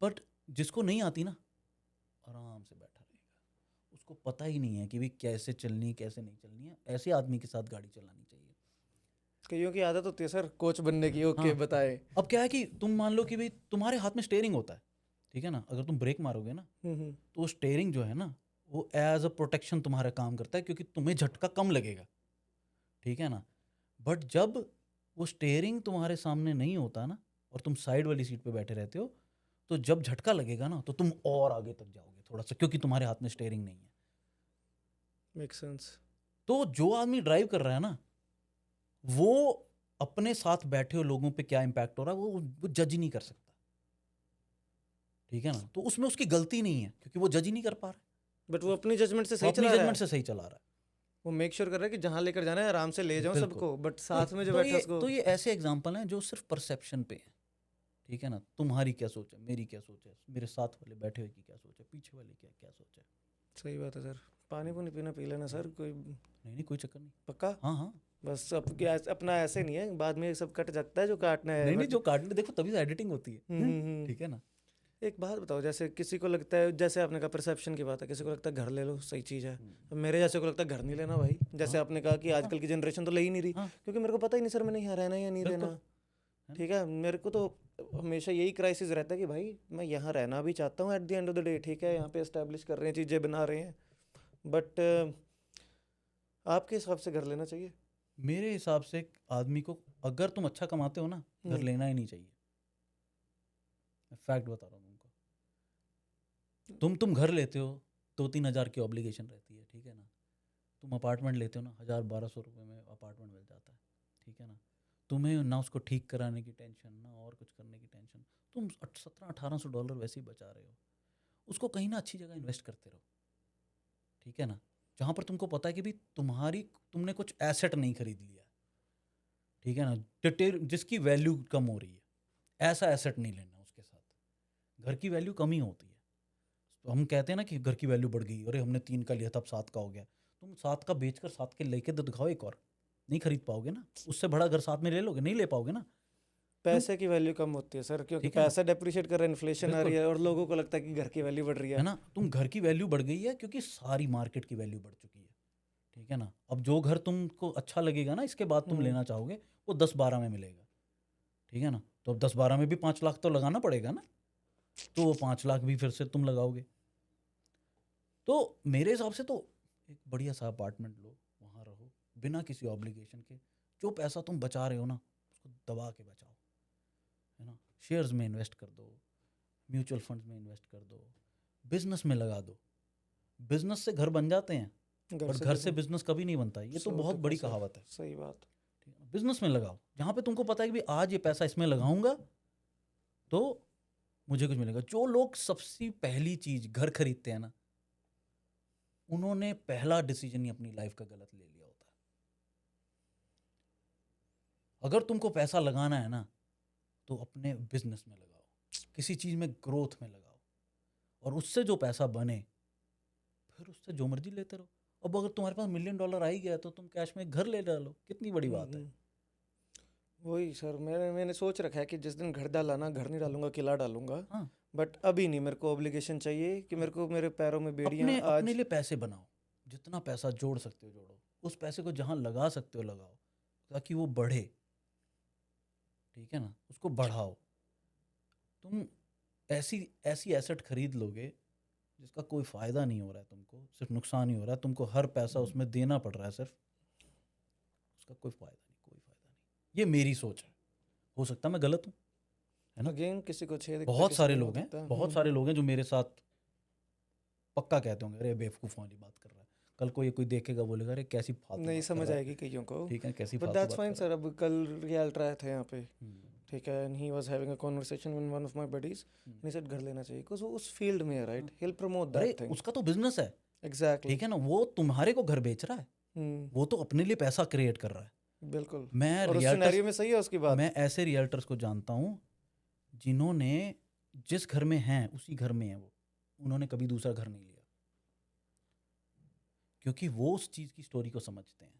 बट जिसको नहीं आती ना, आराम से बैठा रहेगा, उसको पता ही नहीं है कि भाई कैसे चलनी है कैसे नहीं चलनी है। ऐसे आदमी के साथ गाड़ी चलानी चाहिए। कईयों की आदत होती है सर कोच बनने की, ओके हाँ, बताए। अब क्या है कि तुम मान लो कि भाई तुम्हारे हाथ में स्टेयरिंग होता है, ठीक है ना, अगर तुम ब्रेक मारोगे ना, हम्म। तो स्टेयरिंग जो है ना, वो एज अ प्रोटेक्शन तुम्हारा काम करता है, क्योंकि तुम्हें झटका कम लगेगा, ठीक है ना। बट जब वो स्टेयरिंग तुम्हारे सामने नहीं होता ना, और तुम साइड वाली सीट पे बैठे रहते हो, तो जब झटका लगेगा ना, तो तुम और आगे तक जाओगे थोड़ा सा, क्योंकि तुम्हारे हाथ में स्टेयरिंग नहीं है। Make sense. तो जो आदमी ड्राइव कर रहा है ना, वो अपने साथ बैठे हुए लोगों पे क्या इम्पैक्ट हो रहा है वो जज ही नहीं कर सकता, ठीक है ना। तो उसमें उसकी गलती नहीं है, क्योंकि वो जज ही नहीं कर पा रहा है, बट वो अपनी जजमेंट से वो सही अपनी चला रहा जजमेंट है। से सही चला रहा है। वो मेक श्योर कर रहा है कि जहाँ लेकर जाना है आराम से ले जाओ बिल्कुल। सबको, बट साथ में जो तो बैठा ये उसको तो ये ऐसे एग्जाम्पल हैं जो सिर्फ परसेप्शन पे हैं, ठीक है ना। तुम्हारी क्या सोच है, मेरी क्या सोच है, मेरे साथ वाले बैठे हुए की क्या सोच है, पीछे वाले क्या क्या सोच है। सही बात है सर। पानी पुनी पीना पी लेना सर, कोई नहीं नहीं, कोई चक्कर नहीं। पक्का। हाँ हाँ। बस अब क्या अपना ऐसे नहीं है, बाद में ये सब कट जाता है जो काटना है नहीं नहीं, बट जो काटने देखो तभी तो एडिटिंग होती है। ठीक है ना। एक बात बताओ, जैसे किसी को लगता है, जैसे आपने कहा परसेप्शन की बात है, किसी को लगता है घर ले लो सही चीज़ है, अब मेरे जैसे को लगता है घर नहीं लेना भाई। जैसे हाँ आपने कहा कि आजकल की जनरेशन तो ले ही नहीं रही, हाँ, क्योंकि मेरे को पता ही नहीं सर मैंने यहाँ रहना है या नहीं बिल्कुल। रहना। ठीक है, मेरे को तो हमेशा यही क्राइसिस रहता है कि भाई मैं यहाँ रहना भी चाहता हूँ at the end of the day, ठीक है यहाँ पे एस्टेब्लिश कर रहे हैं, चीज़ें बना रहे हैं, बट आपके हिसाब से घर लेना चाहिए? मेरे हिसाब से एक आदमी को, अगर तुम अच्छा कमाते हो ना, घर लेना ही नहीं चाहिए। फैक्ट बता रहा हूँ तुमको। तुम घर लेते हो, 2-3 हज़ार की ऑब्लिगेशन रहती है, ठीक है ना। तुम अपार्टमेंट लेते हो ना, 1000-1200 रुपये में अपार्टमेंट मिल जाता है, ठीक है ना। तुम्हें ना उसको ठीक कराने की टेंशन, ना और कुछ करने की टेंशन। तुम $1700-1800 वैसे ही बचा रहे हो, उसको कहीं ना अच्छी जगह इन्वेस्ट करते रहो, ठीक है ना। जहाँ पर तुमको पता है कि भाई तुमने कुछ एसेट नहीं खरीद लिया, ठीक है ना, जिसकी वैल्यू कम हो रही है, ऐसा एसेट नहीं लेना उसके साथ। घर की वैल्यू कम ही होती है। तो हम कहते हैं ना कि घर की वैल्यू बढ़ गई, अरे हमने 3 का लिया था अब 7 का हो गया। तुम 7 का बेचकर 7 के लेके तो दिखाओ एक और, नहीं खरीद पाओगे ना। उससे बड़ा घर साथ में ले लोगे, नहीं ले पाओगे ना। क्यों? पैसे की वैल्यू कम होती है सर, क्योंकि ठीक है ना, पैसा डेप्रिशिएट कर रहा है, इन्फ्लेशन आ रही बिल्कुल, है, और लोगों को लगता है कि घर की वैल्यू बढ़ रही है है। ना। तुम घर की वैल्यू बढ़ गई है क्योंकि सारी मार्केट की वैल्यू बढ़ चुकी है, ठीक है ना। अब जो घर तुमको अच्छा लगेगा ना, इसके बाद तुम लेना चाहोगे, वो 10-12 में मिलेगा, ठीक है ना। तो अब 10-12 में भी 5 लाख तो लगाना पड़ेगा ना, तो वो 5 लाख भी फिर से तुम लगाओगे। तो मेरे हिसाब से तो एक बढ़िया सा अपार्टमेंट लो, वहाँ रहो बिना किसी ऑब्लिगेशन के। जो पैसा तुम बचा रहे हो ना, उसको दबा के बचाओ, है ना। शेयर्स में इन्वेस्ट कर दो, म्यूचुअल फंड्स में इन्वेस्ट कर दो, बिजनेस में लगा दो। बिजनेस से घर बन जाते हैं, बट घर से बिजनेस कभी नहीं बनता। ये तो बहुत बड़ी कहावत है। सही बात। ठीक है, बिजनेस में लगाओ जहाँ पे तुमको पता है कि भाई आज ये पैसा इसमें लगाऊंगा तो मुझे कुछ मिलेगा। जो लोग सबसे पहली चीज घर खरीदते हैं ना, उन्होंने पहला डिसीजन ही अपनी लाइफ का गलत ले लिया होता है। अगर तुमको पैसा लगाना है ना, तो अपने बिजनेस में लगाओ, किसी चीज में ग्रोथ में लगाओ, और उससे जो पैसा बने फिर उससे जो मर्जी लेते रहो। अब अगर तुम्हारे पास $1 मिलियन आ ही गया तो तुम कैश में एक घर ले डालो, कितनी बड़ी बात है। वही सर, मैंने सोच रखा है कि जिस दिन घर डाला ना, घर नहीं डालूंगा, किला डालूंगा। हाँ, बट अभी नहीं, मेरे को ऑब्लिगेशन चाहिए कि मेरे को मेरे पैरों में बेड़ियां अपने आज। अपने लिए पैसे बनाओ, जितना पैसा जोड़ सकते हो जोड़ो, उस पैसे को जहाँ लगा सकते हो लगाओ, ताकि वो बढ़े, ठीक है ना। उसको बढ़ाओ। तुम ऐसी ऐसी एसेट खरीद लोगे जिसका कोई फ़ायदा नहीं हो रहा है, तुमको सिर्फ नुकसान ही हो रहा है, तुमको हर पैसा उसमें देना पड़ रहा है सिर्फ, उसका कोई फ़ायदा नहीं, कोई फ़ायदा नहीं। ये मेरी सोच है, हो सकता है मैं गलत हूँ, है ना। अगेन किसी को छेद दिखता है, बहुत किसी सारे को लोग नहीं हैं, दिखता। बहुत सारे लोग हैं जो मेरे साथ पक्का कहते होंगे, अरे बेवकूफ़ वाली बात कर रहा है। कल को ये कोई देखेगा बोलेगा, अरे कैसी फालतू नहीं बात कर समझ रहा है, आएगी कईयों को, ठीक है, कैसी बट फालतू दैट्स बात फाइन कर रहा सर। अब कल रियल्टर आए थे यहाँ पे, है। ठीक है, and he was having a conversation with one of my buddies, and he said घर लेना चाहिए बिकॉज़ वो उस फील्ड में है, राइट, ही विल प्रमोट अरे दैट थिंग। उसका तो बिजनेस है, एग्जैक्टली। ठीक है ना। वो तुम्हारे को घर बेच रहा है, वो तो अपने लिए पैसा क्रिएट कर रहा है। बिल्कुल। मैं और उस रियल्टर्स सिनेरियो में सही है उसकी बात। मैं ऐसे रियल्टर्स को जानता हूँ जिन्होंने जिस घर में हैं उसी घर में है वो, उन्होंने कभी दूसरा घर नहीं लिया, क्योंकि वो उस चीज़ की स्टोरी को समझते हैं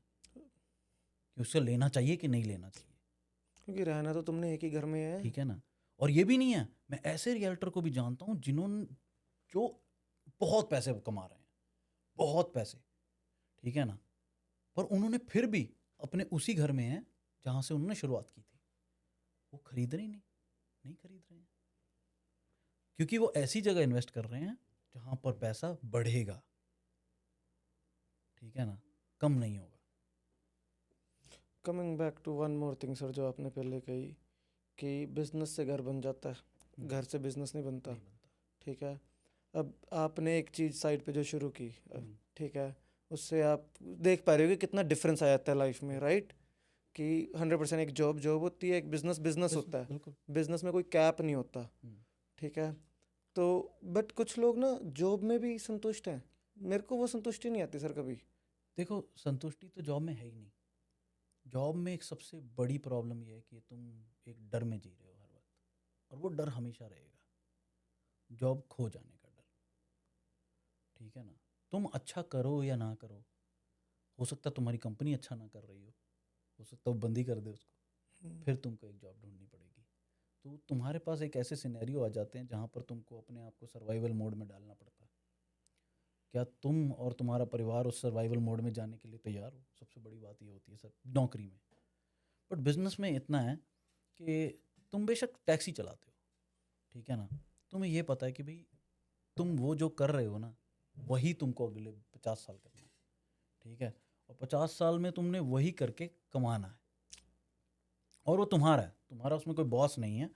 कि उसे लेना चाहिए कि नहीं लेना चाहिए, क्योंकि रहना तो तुमने एक ही घर में है। ठीक है ना। और ये भी नहीं है, मैं ऐसे रियल्टर को भी जानता हूँ जिन्होंने जो बहुत पैसे कमा रहे हैं, बहुत पैसे, ठीक है ना, पर उन्होंने फिर भी अपने उसी घर में हैं जहाँ से उन्होंने शुरुआत की थी। वो खरीद रहे नहीं खरीद रहे हैं, क्योंकि वो ऐसी जगह इन्वेस्ट कर रहे हैं जहाँ पर पैसा बढ़ेगा, ठीक है ना, कम नहीं होगा। Coming back to one more thing sir, जो आपने पहले कही कि बिजनेस से घर बन जाता है, घर से बिजनेस नहीं बनता, नहीं बनता। ठीक है। अब आपने एक चीज़ साइड पे जो शुरू की, ठीक है, उससे आप देख पा रहे हो कि कितना डिफरेंस आ जाता है लाइफ में, राइट। कि 100% एक जॉब होती है, एक बिजनेस बिजनेस होता है। बिल्कुल। बिजनेस में कोई कैप नहीं होता, ठीक है। तो बट कुछ लोग ना जॉब में भी संतुष्ट हैं, मेरे को वो संतुष्टि नहीं आती सर कभी। देखो, संतुष्टि तो जॉब में है ही नहीं। जॉब में एक सबसे बड़ी प्रॉब्लम ये है कि तुम एक डर में जी रहे हो हर वक्त, और वो डर हमेशा रहेगा, जॉब खो जाने का डर। ठीक है ना? तुम अच्छा करो या ना करो, हो सकता है तुम्हारी कंपनी अच्छा ना कर रही हो सकता है वो बंद ही कर दे उसको, फिर तुमको एक जॉब ढूंढनी पड़ेगी। तो तुम्हारे पास एक ऐसे सिनेरियो आ जाते हैं जहाँ पर तुमको अपने आप को सर्वाइवल मोड में डालना पड़ता है। क्या तुम और तुम्हारा परिवार उस सर्वाइवल मोड में जाने के लिए तैयार हो? सबसे बड़ी बात ये होती है सर नौकरी में। बट बिजनेस में इतना है कि तुम बेशक टैक्सी चलाते हो, ठीक है ना, तुम्हें ये पता है कि भाई तुम वो जो कर रहे हो ना, वही तुमको अगले 50 साल करना है। ठीक है? और 50 साल में तुमने वही करके कमाना है, और वो तुम्हारा है, तुम्हारा उसमें कोई बॉस नहीं है।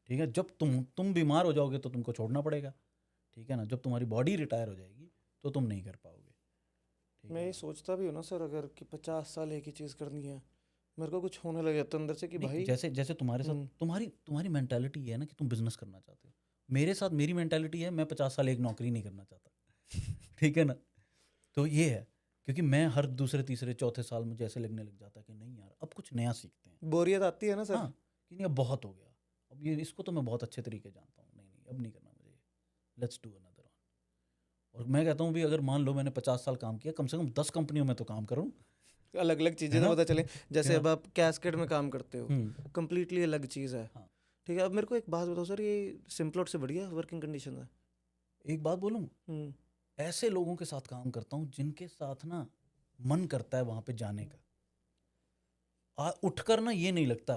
ठीक है? जब तुम बीमार हो जाओगे तो तुमको छोड़ना पड़ेगा। ठीक है ना? जब तुम्हारी बॉडी रिटायर हो जाएगी तो तुम नहीं कर पाओगे। ठीक मैं है ये ना? सोचता भी हूँ ना सर, अगर कि 50 साल एक ही चीज़ करनी है, मेरे को कुछ होने लगे तो अंदर से कि नहीं, भाई। जैसे जैसे तुम्हारे साथ तुम्हारी तुम्हारी मेंटालिटी ये है ना कि तुम बिजनेस करना चाहते हो। मेरे साथ मेरी मेंटालिटी है, मैं 50 साल एक नौकरी नहीं करना चाहता। ठीक है ना? तो ये है, क्योंकि मैं हर दूसरे तीसरे चौथे साल मुझे ऐसे लगने लग जाता है कि नहीं यार, अब कुछ नया सीखते हैं। बोरियत आती है ना सर। हाँ, कि नहीं अब बहुत हो गया, अब ये इसको तो मैं बहुत अच्छे तरीके जानता हूँ, नहीं नहीं अब नहीं करना मुझे, लेट्स डू अनदर वन। और मैं कहता हूँ भी अगर मान लो मैंने 50 साल काम किया, कम से कम 10 कंपनियों में तो काम करूँ। अलग अलग है चीज़ें तो ना? पता चले। जैसे क्या? अब आप कैस्केड में काम करते हो, हम्म। कंप्लीटली अलग चीज़ है। हाँ। ठीक है, अब मेरे को एक बात बताओ सर, ये सिम्प्लॉट से बढ़िया वर्किंग कंडीशन है? एक बात बोलूँ, हम्म। ऐसे लोगों के साथ काम करता हूँ जिनके साथ ना मन करता है वहाँ पे जाने का। उठकर ना ये नहीं लगता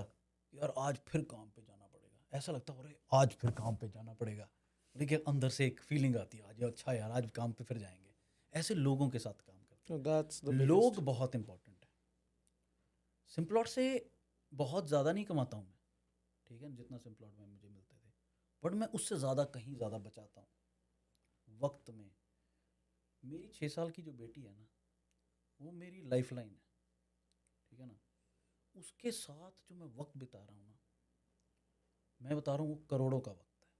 यार आज फिर काम पे जाना पड़ेगा, ऐसा लगता है अरे आज फिर काम पे जाना पड़ेगा। देखिए अंदर से एक फीलिंग आती है आज अच्छा यार आज काम पे फिर जाएंगे। ऐसे लोगों के साथ काम करता दैट्स द हूँ। बिगेस्ट। लोग बहुत इंपॉर्टेंट है। सिम्प्लॉट से बहुत ज़्यादा नहीं कमाता हूँ मैं, ठीक है, जितना सिम्प्लॉट में मुझे मिलते थे, बट मैं उससे ज़्यादा कहीं ज़्यादा बचाता हूँ वक्त में। मेरी 6 साल की जो बेटी है ना, वो मेरी लाइफ लाइन है। ठीक है ना? उसके साथ जो मैं वक्त बिता रहा हूँ ना, मैं बता रहा हूँ वो करोड़ों का वक्त है।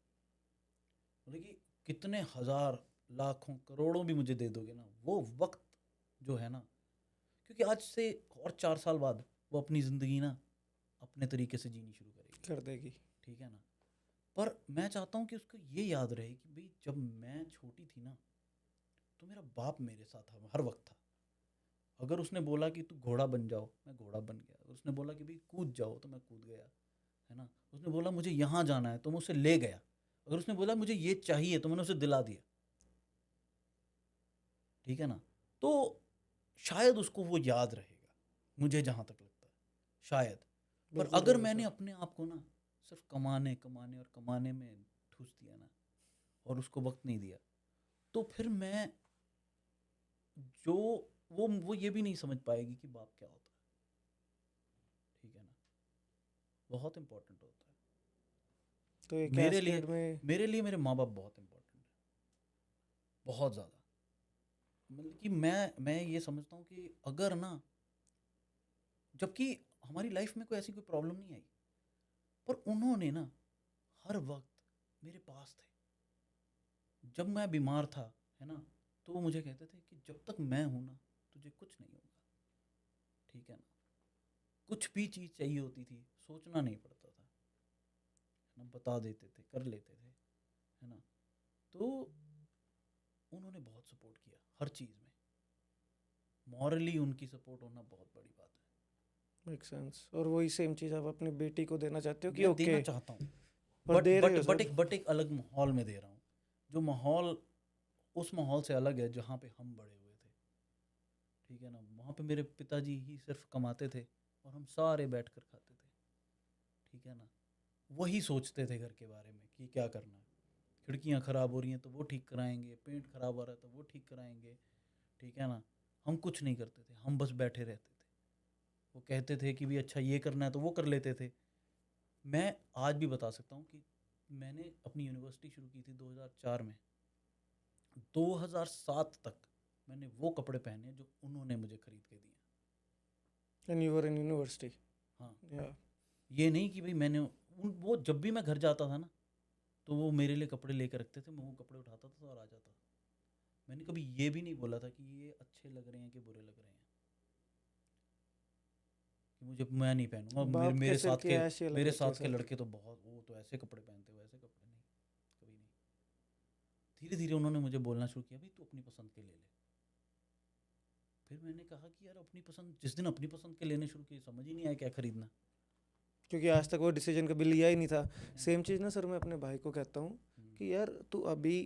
मतलब कि कितने हज़ार लाखों करोड़ों भी मुझे दे दोगे ना, वो वक्त जो है ना, क्योंकि आज से और 4 साल बाद वो अपनी ज़िंदगी ना अपने तरीके से जीनी शुरू करेगी। कर देगी। ठीक है ना? पर मैं चाहता हूँ कि उसको ये याद रहे कि भाई जब मैं छोटी थी ना, तो मेरा बाप मेरे साथ हर वक्त था। अगर उसने बोला कि तू घोड़ा बन जाओ, मैं घोड़ा बन गया। उसने बोला कि भाई कूद जाओ, तो मैं कूद गया। है ना? उसने बोला मुझे यहाँ जाना है, तो मैं उसे ले गया। अगर उसने बोला मुझे ये चाहिए, तो मैंने उसे दिला दिया। ठीक है ना? तो शायद उसको वो याद रहेगा, मुझे जहाँ तक लगता है शायद। पर बिल्कुल अगर रहेगा मैंने सर। अपने आप को ना सिर्फ कमाने कमाने और कमाने में ठूस दिया ना, और उसको वक्त नहीं दिया, तो फिर मैं जो वो ये भी नहीं समझ पाएगी कि बाप क्या होता है। ठीक है ना? बहुत इंपॉर्टेंट होता है। तो ये मेरे लिए कैस्केड में। मेरे माँ बाप बहुत इंपॉर्टेंट है, बहुत ज़्यादा। मतलब कि मैं ये समझता हूँ कि अगर ना, जबकि हमारी लाइफ में कोई ऐसी कोई प्रॉब्लम नहीं आई, पर उन्होंने ना हर वक्त मेरे पास थे। जब मैं बीमार था, है ना, तो वो मुझे कहते थे कि जब तक मैं हूं ना तुझे कुछ नहीं होगा। ठीक है ना? कुछ भी चीज़ चाहिए होती थी सोचना नहीं पड़ता था, है ना, बता देते थे, कर लेते थे। है ना? तो उन्होंने बहुत सपोर्ट किया हर चीज़ में। मॉरली उनकी सपोर्ट होना बहुत बड़ी बात है। Make sense. और वही सेम चीज़ आप अपनी बेटी को देना चाहते हो कि मैं देना ओके। चाहता हूँ, और बट दे रहे बट हो बट सर। एक अलग माहौल में दे रहा हूँ। जो माहौल उस माहौल से अलग है जहाँ पे हम बड़े हुए थे। ठीक है ना? वहाँ पे मेरे पिताजी ही सिर्फ कमाते थे और हम सारे बैठ कर खाते थे। ठीक है ना? वही सोचते थे घर के बारे में कि क्या करना है। खिड़कियाँ ख़राब हो रही हैं तो वो ठीक कराएंगे, पेंट ख़राब हो रहा है तो वो ठीक कराएंगे। ठीक है ना? हम कुछ नहीं करते थे, हम बस बैठे रहते थे। वो कहते थे कि भी अच्छा ये करना है तो वो कर लेते थे। मैं आज भी बता सकता हूँ कि मैंने अपनी यूनिवर्सिटी शुरू की थी 2004 में। 2007 तक मैंने वो कपड़े पहने जो उन्होंने मुझे खरीद के दिए। And you were in university. हाँ, या। ये नहीं कि भाई मैंने वो जब भी मैं घर जाता था ना, तो वो मेरे लिए कपड़े लेकर रखते थे, मैं वो कपड़े उठाता था और आ जाता था। मैंने कभी ये भी नहीं बोला था कि ये अच्छे लग रहे हैं कि बुरे लग रहे हैं, कि मुझे मैं नहीं पहनूंगा। बाप मेरे के सिर साथ की के ऐश ही अलग मेरे होती है साथ के सर। लड़के तो बहुत, वो तो ऐसे कपड़े पहनते हुए, ऐसे कपड़े नहीं, कभी नहीं। धीरे धीरे उन्होंने मुझे बोलना शुरू किया, भाई तू अपनी पसंद के ले ले। फिर मैंने कहा कि यार अपनी पसंद, जिस दिन अपनी पसंद के लेने शुरू किए समझ ही नहीं आया क्या खरीदना। क्योंकि आज तक वो डिसीजन कभी लिया ही नहीं था। सेम चीज़ ना सर मैं अपने भाई को कहता हूँ कि यार तू अभी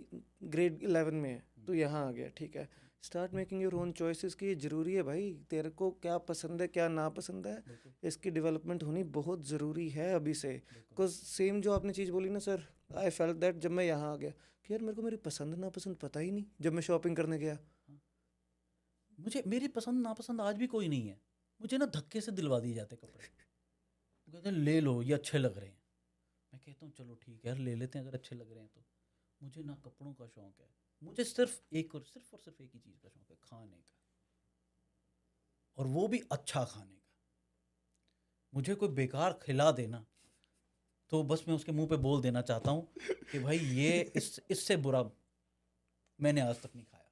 ग्रेड 11 में है, तू यहाँ आ गया, ठीक है, start making your own choices, कि ये ज़रूरी है भाई, तेरे को क्या पसंद है क्या ना पसंद है, बिल्कुल इसकी डेवलपमेंट होनी बहुत ज़रूरी है अभी से। बिल्कुल। बिकॉज सेम जो आपने चीज़ बोली ना सर, आई फेल्ट दैट जब मैं यहाँ आ गया कि यार मेरे को मेरी पसंद नापसंद पता ही नहीं जब मैं शॉपिंग करने गया। मुझे मेरी पसंद नापसंद आज भी कोई नहीं है। मुझे ना धक्के से दिलवा दिए जाते कपड़े। वो कहते हैं ले लो ये अच्छे लग रहे हैं। मैं कहता हूँ चलो ठीक है यार ले लेते हैं अगर अच्छे लग रहे हैं तो। मुझे ना कपड़ों का शौक है, मुझे सिर्फ एक और सिर्फ एक ही चीज़ का शौक है, खाने का, और वो भी अच्छा खाने का। मुझे कोई बेकार खिला देना तो बस मैं उसके मुंह पे बोल देना चाहता हूँ कि भाई ये इससे बुरा मैंने आज तक नहीं खाया।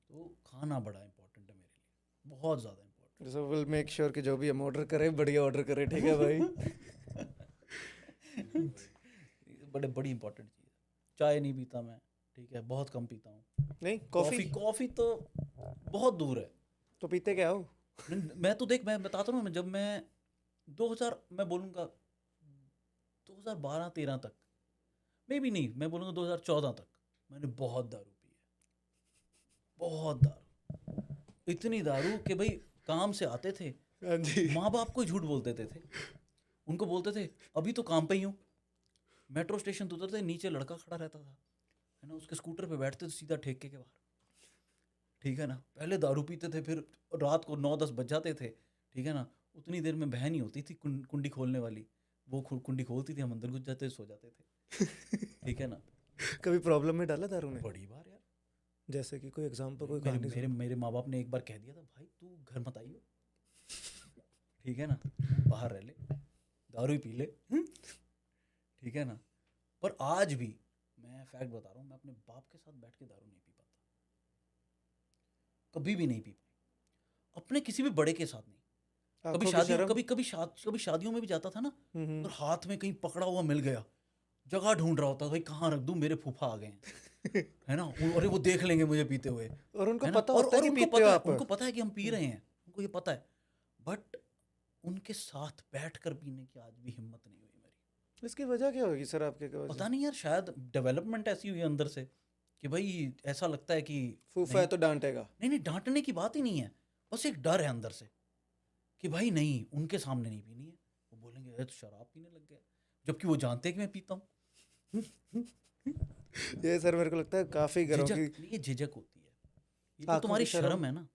तो खाना बड़ा इंपॉर्टेंट है मेरे लिए, बहुत ज़्यादा important. So will make sure कि जो भी हम ऑर्डर करें बढ़िया ऑर्डर करें, ठीक है भाई। बड़े बड़ी इंपॉर्टेंट चीज़ है। चाय नहीं पीता मैं, ठीक है, बहुत कम पीता हूँ। नहीं कॉफ़ी कॉफ़ी कॉफ़ी तो बहुत दूर है। तो पीते क्या हो? मैं तो देख, मैं बताता हूँ, जब मैं 2000 मैं बोलूँगा 2012-13 तक, मे भी नहीं, मैं बोलूँगा 2014 तक मैंने बहुत दारू पी है, बहुत दारू, इतनी दारू कि भाई काम से आते थे हाँ जी। माँ बाप को ही झूठ बोल देते थे। उनको बोलते थे अभी तो काम पे ही हूँ। मेट्रो स्टेशन तो उतरते नीचे लड़का खड़ा रहता था, है ना, उसके स्कूटर पे बैठते तो सीधा ठेके के बाहर, ठीक है ना। पहले दारू पीते थे, फिर रात को 9-10 बज जाते थे, ठीक है ना। उतनी देर में बहन ही होती थी कुंडी खोलने वाली, वो कुंडी खोलती थी, हम अंदर घुस जाते सो जाते थे, ठीक है ना। कभी प्रॉब्लम में डाला दारू ने? बड़ी बार यार। जैसे कि कोई एग्जांपल, कोई मेरे कहानी मेरे सुनो। मेरे माँ बाप ने एक बार कह दिया था भाई तू घर मत आइयो, ठीक है ना, बाहर रह ले, दारू ही पी ले, ठीक है ना। पर आज भी मैं फैक्ट बता रहा हूँ, मैं अपने बाप के साथ बैठ के दारू नहीं पी पाता, कभी भी नहीं पी पाई, अपने किसी भी बड़े के साथ नहीं। कभी आंखों की शादियों शर्म। कभी शादियों में भी जाता था ना, हम्म। और हाथ में कहीं पकड़ा हुआ मिल गया, जगह ढूंढ रहा होता था, भाई कहाँ रख दूं, मेरे फूफा आ गए हैं, है ना, अरे वो देख लेंगे मुझे पीते हुए, और उनको है ना। पता और होता है कि उनको पीते हो पता है, आप। उनको पता है कि हम पी रहे हैं, उनको ये पता है, बट उनके साथ बैठकर पीने की आज भी हिम्मत नहीं हुई मेरी। इसकी वजह क्या होगी सर आपके पता वजह? नहीं यार, शायद डेवलपमेंट ऐसी हुई है अंदर से कि भाई ऐसा लगता है कि फूफा नहीं है तो डांटेगा। नहीं नहीं, डांटने की बात ही नहीं है, बस एक डर है अंदर से कि भाई नहीं उनके सामने नहीं पीनी है, वो बोलेंगे ये तो शराब पीने लग गया, जबकि वो जानते हैं कि मैं पीता हूँ। ये सर मेरे को लगता है काफी घरों की झिझक, ये झिझक होती है, ये जो आंखों तुम्हारी की शर्म है ना,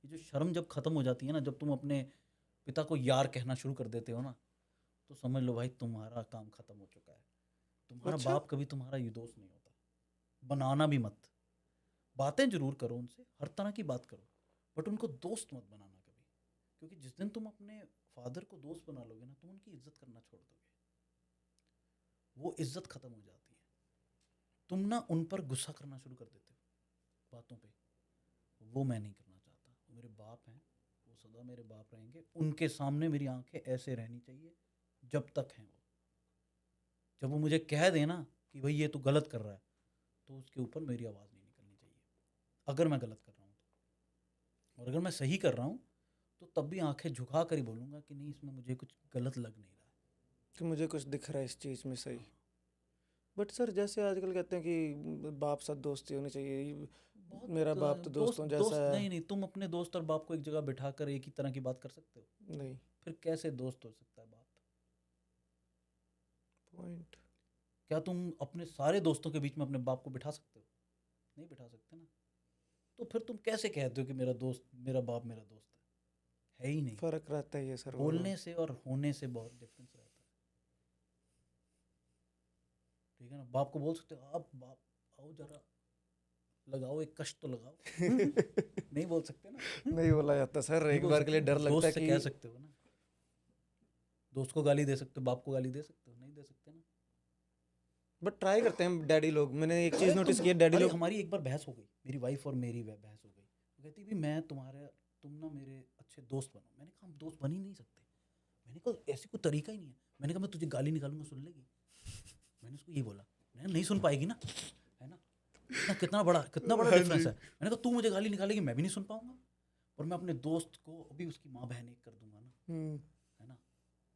ये जो शर्म जब खत्म हो जाती है ना, जब तुम अपने पिता को यार कहना शुरू कर देते हो ना, तो समझ लो भाई तुम्हारा काम खत्म हो चुका है। तुम्हारा अच्छा। बाप कभी तुम्हारा ये दोस्त नहीं होता, बनाना भी मत। बातें जरूर करो उनसे, हर तरह की बात करो, बट उनको दोस्त मत बनाना कभी, क्योंकि जिस दिन तुम अपने फादर को दोस्त बना लोगे ना, तुम उनकी इज्जत करना छोड़ दोगे, वो इज्जत खत्म हो जाती है। तुम ना उन पर गुस्सा करना शुरू कर देते हो बातों पे, वो मैं नहीं करना चाहता। वो मेरे बाप हैं, वो सदा मेरे बाप रहेंगे, उनके सामने मेरी आंखें ऐसे रहनी चाहिए जब तक हैं वो। जब वो मुझे कह देना कि भाई ये तू गलत कर रहा है, तो उसके ऊपर मेरी आवाज़ नहीं निकलनी चाहिए, अगर मैं गलत कर रहा हूँ तो। और अगर मैं सही कर रहा हूँ तो तब भी आंखें झुका कर ही बोलूँगा कि नहीं, इसमें मुझे कुछ गलत लग नहीं रहा है। कि मुझे कुछ दिख रहा है इस चीज़ में सही। बट सर जैसे आजकल कहते हैं कि बाप साथ दोस्ती होनी चाहिए, बहुत मेरा बाप तो दोस्तों जैसा दोस्त है। नहीं, तुम अपने दोस्त और बाप को एक जगह बिठाकर एक ही तरह की बात कर सकते हो? नहीं। फिर कैसे दोस्त हो सकता है बाप? पॉइंट। क्या तुम अपने सारे दोस्तों के बीच में अपने बाप को बिठा सकते हो? नहीं बिठा सकते ना। तो फिर तुम कैसे कहते हो कि मेरा दोस्त, मेरा बाप मेरा दोस्त है ही नहीं। फर्क रहता है ये सर। बोलने से और होने से बहुत डिफरेंस रहता है, ठीक है ना। बाप को बोल सकते हो आप बाप आओ जरा लगाओ एक कष्ट तो लगाओ, नहीं बोल सकते ना। नहीं बोला जाता सर, नहीं एक बोल बार के लिए सकते। डर लगता दोस्त है से कि कह सकते हो ना, दोस्त को गाली दे सकते हो, बाप को गाली दे सकते हो? नहीं दे सकते ना। बट ट्राई करते हैं डैडी लोग, मैंने एक चीज़ नोटिस की है, डैडी अरे लोग हमारी एक बार बहस हो गई, मेरी वाइफ और मेरी बहस हो गई। वो कहती भी मैं तुम्हारे, तुम ना मेरे अच्छे दोस्त बनो। मैंने कहा हम दोस्त बन ही नहीं सकते। मैंने कहा ऐसी कोई तरीका ही नहीं है। मैंने कहा मैं तुझे गाली निकालूंगा सुन लेगी? मैंने उसको ये बोला, मैंने नहीं सुन पाएगी ना, है ना? कितना बड़ा हाँ डिफरेंस जी। है। मैंने कहा तू मुझे गाली निकालेगी, मैं भी नहीं सुन पाऊंगा। और मैं अपने दोस्त को अभी उसकी माँ बहन एक कर दूंगा ना, है ना?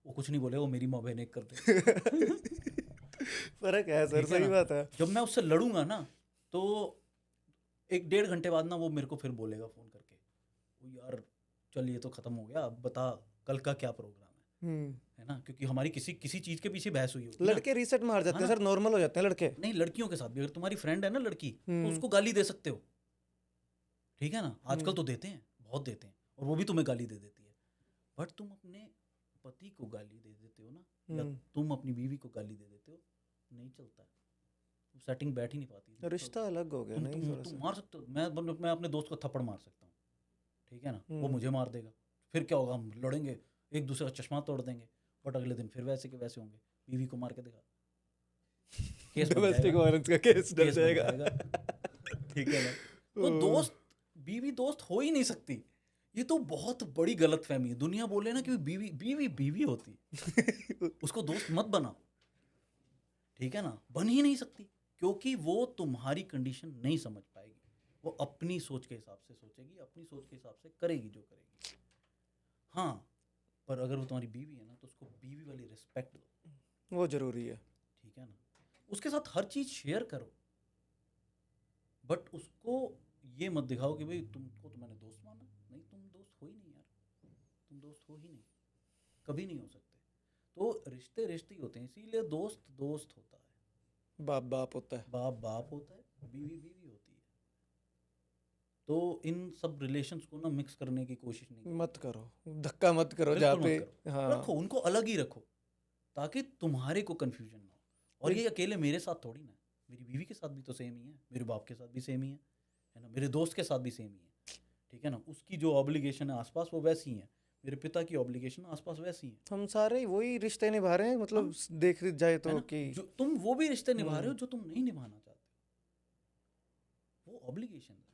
वो कुछ नहीं बोले, वो मेरी माँ बहन एक कर दे। फर्क है सर, ठीक है सही ना? बात है। जब मैं उससे लड़ूंगा ना, तो 1 डेढ़ घंटे बाद ना वो मेरे को फिर बोलेगा फ़ोन करके, वो यार चल ये तो ख़त्म हो गया, अब बता कल का क्या प्रोग्राम है ना? क्योंकि हमारी किसी किसी चीज़ के पीछे बहस हुई होगी ना। लड़के रीसेट मार जाते हाँ हैं ना? सर, नॉर्मल हो जाते हैं लड़के। नहीं, लड़कियों के साथ भी, अगर तुम्हारी फ्रेंड है ना लड़की, तो हम्म उसको गाली दे सकते हो, ठीक है ना? आजकल हम्म तो देते हैं, बहुत देते हैं, और वो भी तुम्हें गाली दे देती है। बट तुम अपने पति को गाली दे देते हो ना, या हम्म। तुम अपनी बीवी को गाली दे देते हो, नहीं चलता है, सेटिंग बैठ ही नहीं पाती। तो रिश्ता अलग हो गया नहीं थोड़ा तुम सा। मार सकते हो, मैं अपने दोस्त को थप्पड़ मार सकता हूँ, ठीक है ना? वो हम्म। मुझे मार देगा, फिर क्या होगा? हम लड़ेंगे, एक दूसरे का चश्मा तोड़ देंगे, बट अगले दिन फिर वैसे के वैसे होंगे। बीवी को मार के देखा, केस बन डोमेस्टिक जाएगा, वायलेंस का केस डर केस बन जाएगा। जाएगा, ठीक है ना? तो ओह, दोस्त, बीवी दोस्त हो ही नहीं सकती। ये तो बहुत बड़ी गलतफहमी है। दुनिया बोले ना कि बीवी बीवी बीवी होती, उसको दोस्त मत बनाओ, ठीक है ना? बन ही नहीं सकती, क्योंकि वो तुम्हारी कंडीशन नहीं समझ पाएगी। वो अपनी सोच के हिसाब से सोचेगी, अपनी सोच के हिसाब से करेगी जो करेगी। हाँ, पर अगर वो तुम्हारी बीवी है ना, तो उसको बीवी वाली रिस्पेक्ट दो, वो जरूरी है। ठीक है ना? उसके साथ हर चीज़ शेयर करो, बट उसको ये मत दिखाओ कि भाई तुमको तो मैंने दोस्त माना। नहीं, तुम दोस्त हो ही नहीं यार, तुम दोस्त हो ही नहीं, कभी नहीं हो सकते। तो रिश्ते रिश्ते ही होते हैं, इसीलिए दोस्त दोस्त होता है, बाप बाप होता है। बाप बाप होता है, बीवी बीवी होती है। तो इन सब रिलेशंस को ना मिक्स करने की कोशिश नहीं करो, मत करो, धक्का मत करो जहाँ बिल्कुल पे। मत करो। हाँ रखो उनको अलग ही रखो, ताकि तुम्हारे को कन्फ्यूजन ना हो। और ये अकेले मेरे साथ थोड़ी ना है, मेरी बीवी के साथ भी तो सेम ही है, मेरे बाप के साथ भी सेम ही है ना? मेरे दोस्त के साथ भी सेम ही है, ठीक है ना? उसकी जो ऑब्लिगेशन है आसपास वो वैसी ही है, मेरे पिता की ऑब्लिगेशन आसपास वैसी है। हम सारे वही रिश्ते निभा रहे हैं, मतलब देख जाए है तो ना? कि जो तुम वो भी रिश्ते निभा रहे हो हम्म, जो तुम नहीं निभाना चाहते, वो ऑब्लिगेशन है।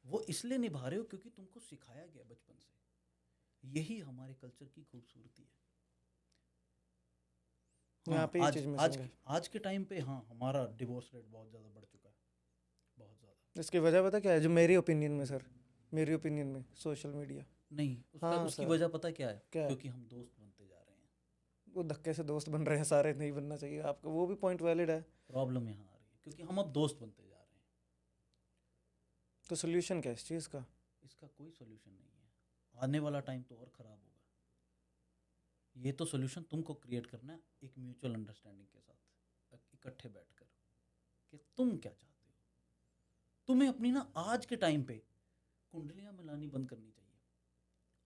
वो इसलिए निभा रहे हो क्योंकि तुमको सिखाया गया बचपन से। यही हमारे कल्चर की खूबसूरती है। यहाँ हाँ, पे ये आज चीज़ आज मिसिंग है। आज के टाइम पे हाँ हमारा डिवोर्स रेट बहुत ज़्यादा बढ़ चुका है, बहुत ज़्यादा। इसकी वजह पता क्या है, जो मेरी ओपिनियन में सर, मेरी ओपिनियन में सोशल मीडिया। नहीं, हाँ उसकी सर। वजह पता क्या है? क्या है? क्योंकि हम दोस्त बनते जा रहे हैं। वो धक्के से दोस्त बन रहे हैं सारे, नहीं बनना चाहिए आपका, वो भी पॉइंट वैलिड है। प्रॉब्लम यहाँ आ रही है क्योंकि हम अब दोस्त बनते जा रहे हैं। तो सोल्यूशन क्या है इस चीज़ का? इसका कोई सोल्यूशन नहीं है, आने वाला टाइम तो और ख़राब होगा। ये तो सोल्यूशन तुमको क्रिएट करना है, एक म्यूचुअल अंडरस्टैंडिंग के साथ इकट्ठे बैठकर, कि तुम क्या चाहते हो। तुम्हें अपनी ना आज के टाइम पे कुंडलियां मिलानी बंद करनी चाहिए।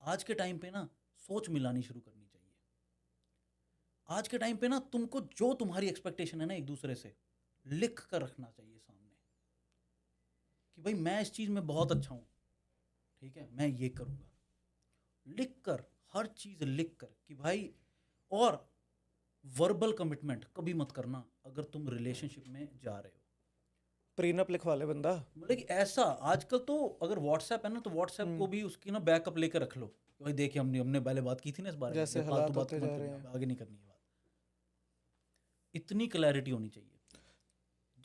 आज के टाइम पे ना सोच मिलानी शुरू करनी चाहिए। आज के टाइम पे ना तुमको जो तुम्हारी एक्सपेक्टेशन है ना एक दूसरे से, लिख कर रखना चाहिए सामने, कि भाई मैं इस चीज़ में बहुत अच्छा हूँ, ठीक है, मैं ये करूँगा। लिख कर, हर चीज़ लिख कर कि भाई, और वर्बल कमिटमेंट कभी मत करना अगर तुम रिलेशनशिप में जा रहे हो। प्रीनप लिखवा ले बंदा। मतलब कि ऐसा आजकल तो अगर व्हाट्सएप है ना, तो व्हाट्सएप को भी उसकी ना बैकअप लेकर रख लो कि भाई देखिए हमने हमने पहले बात की थी ना इस बारे में, जैसे ये फालतू हालात बात होते मत जा रहे करिए, हैं। आगे नहीं करनी ये बात। इतनी क्लैरिटी होनी चाहिए।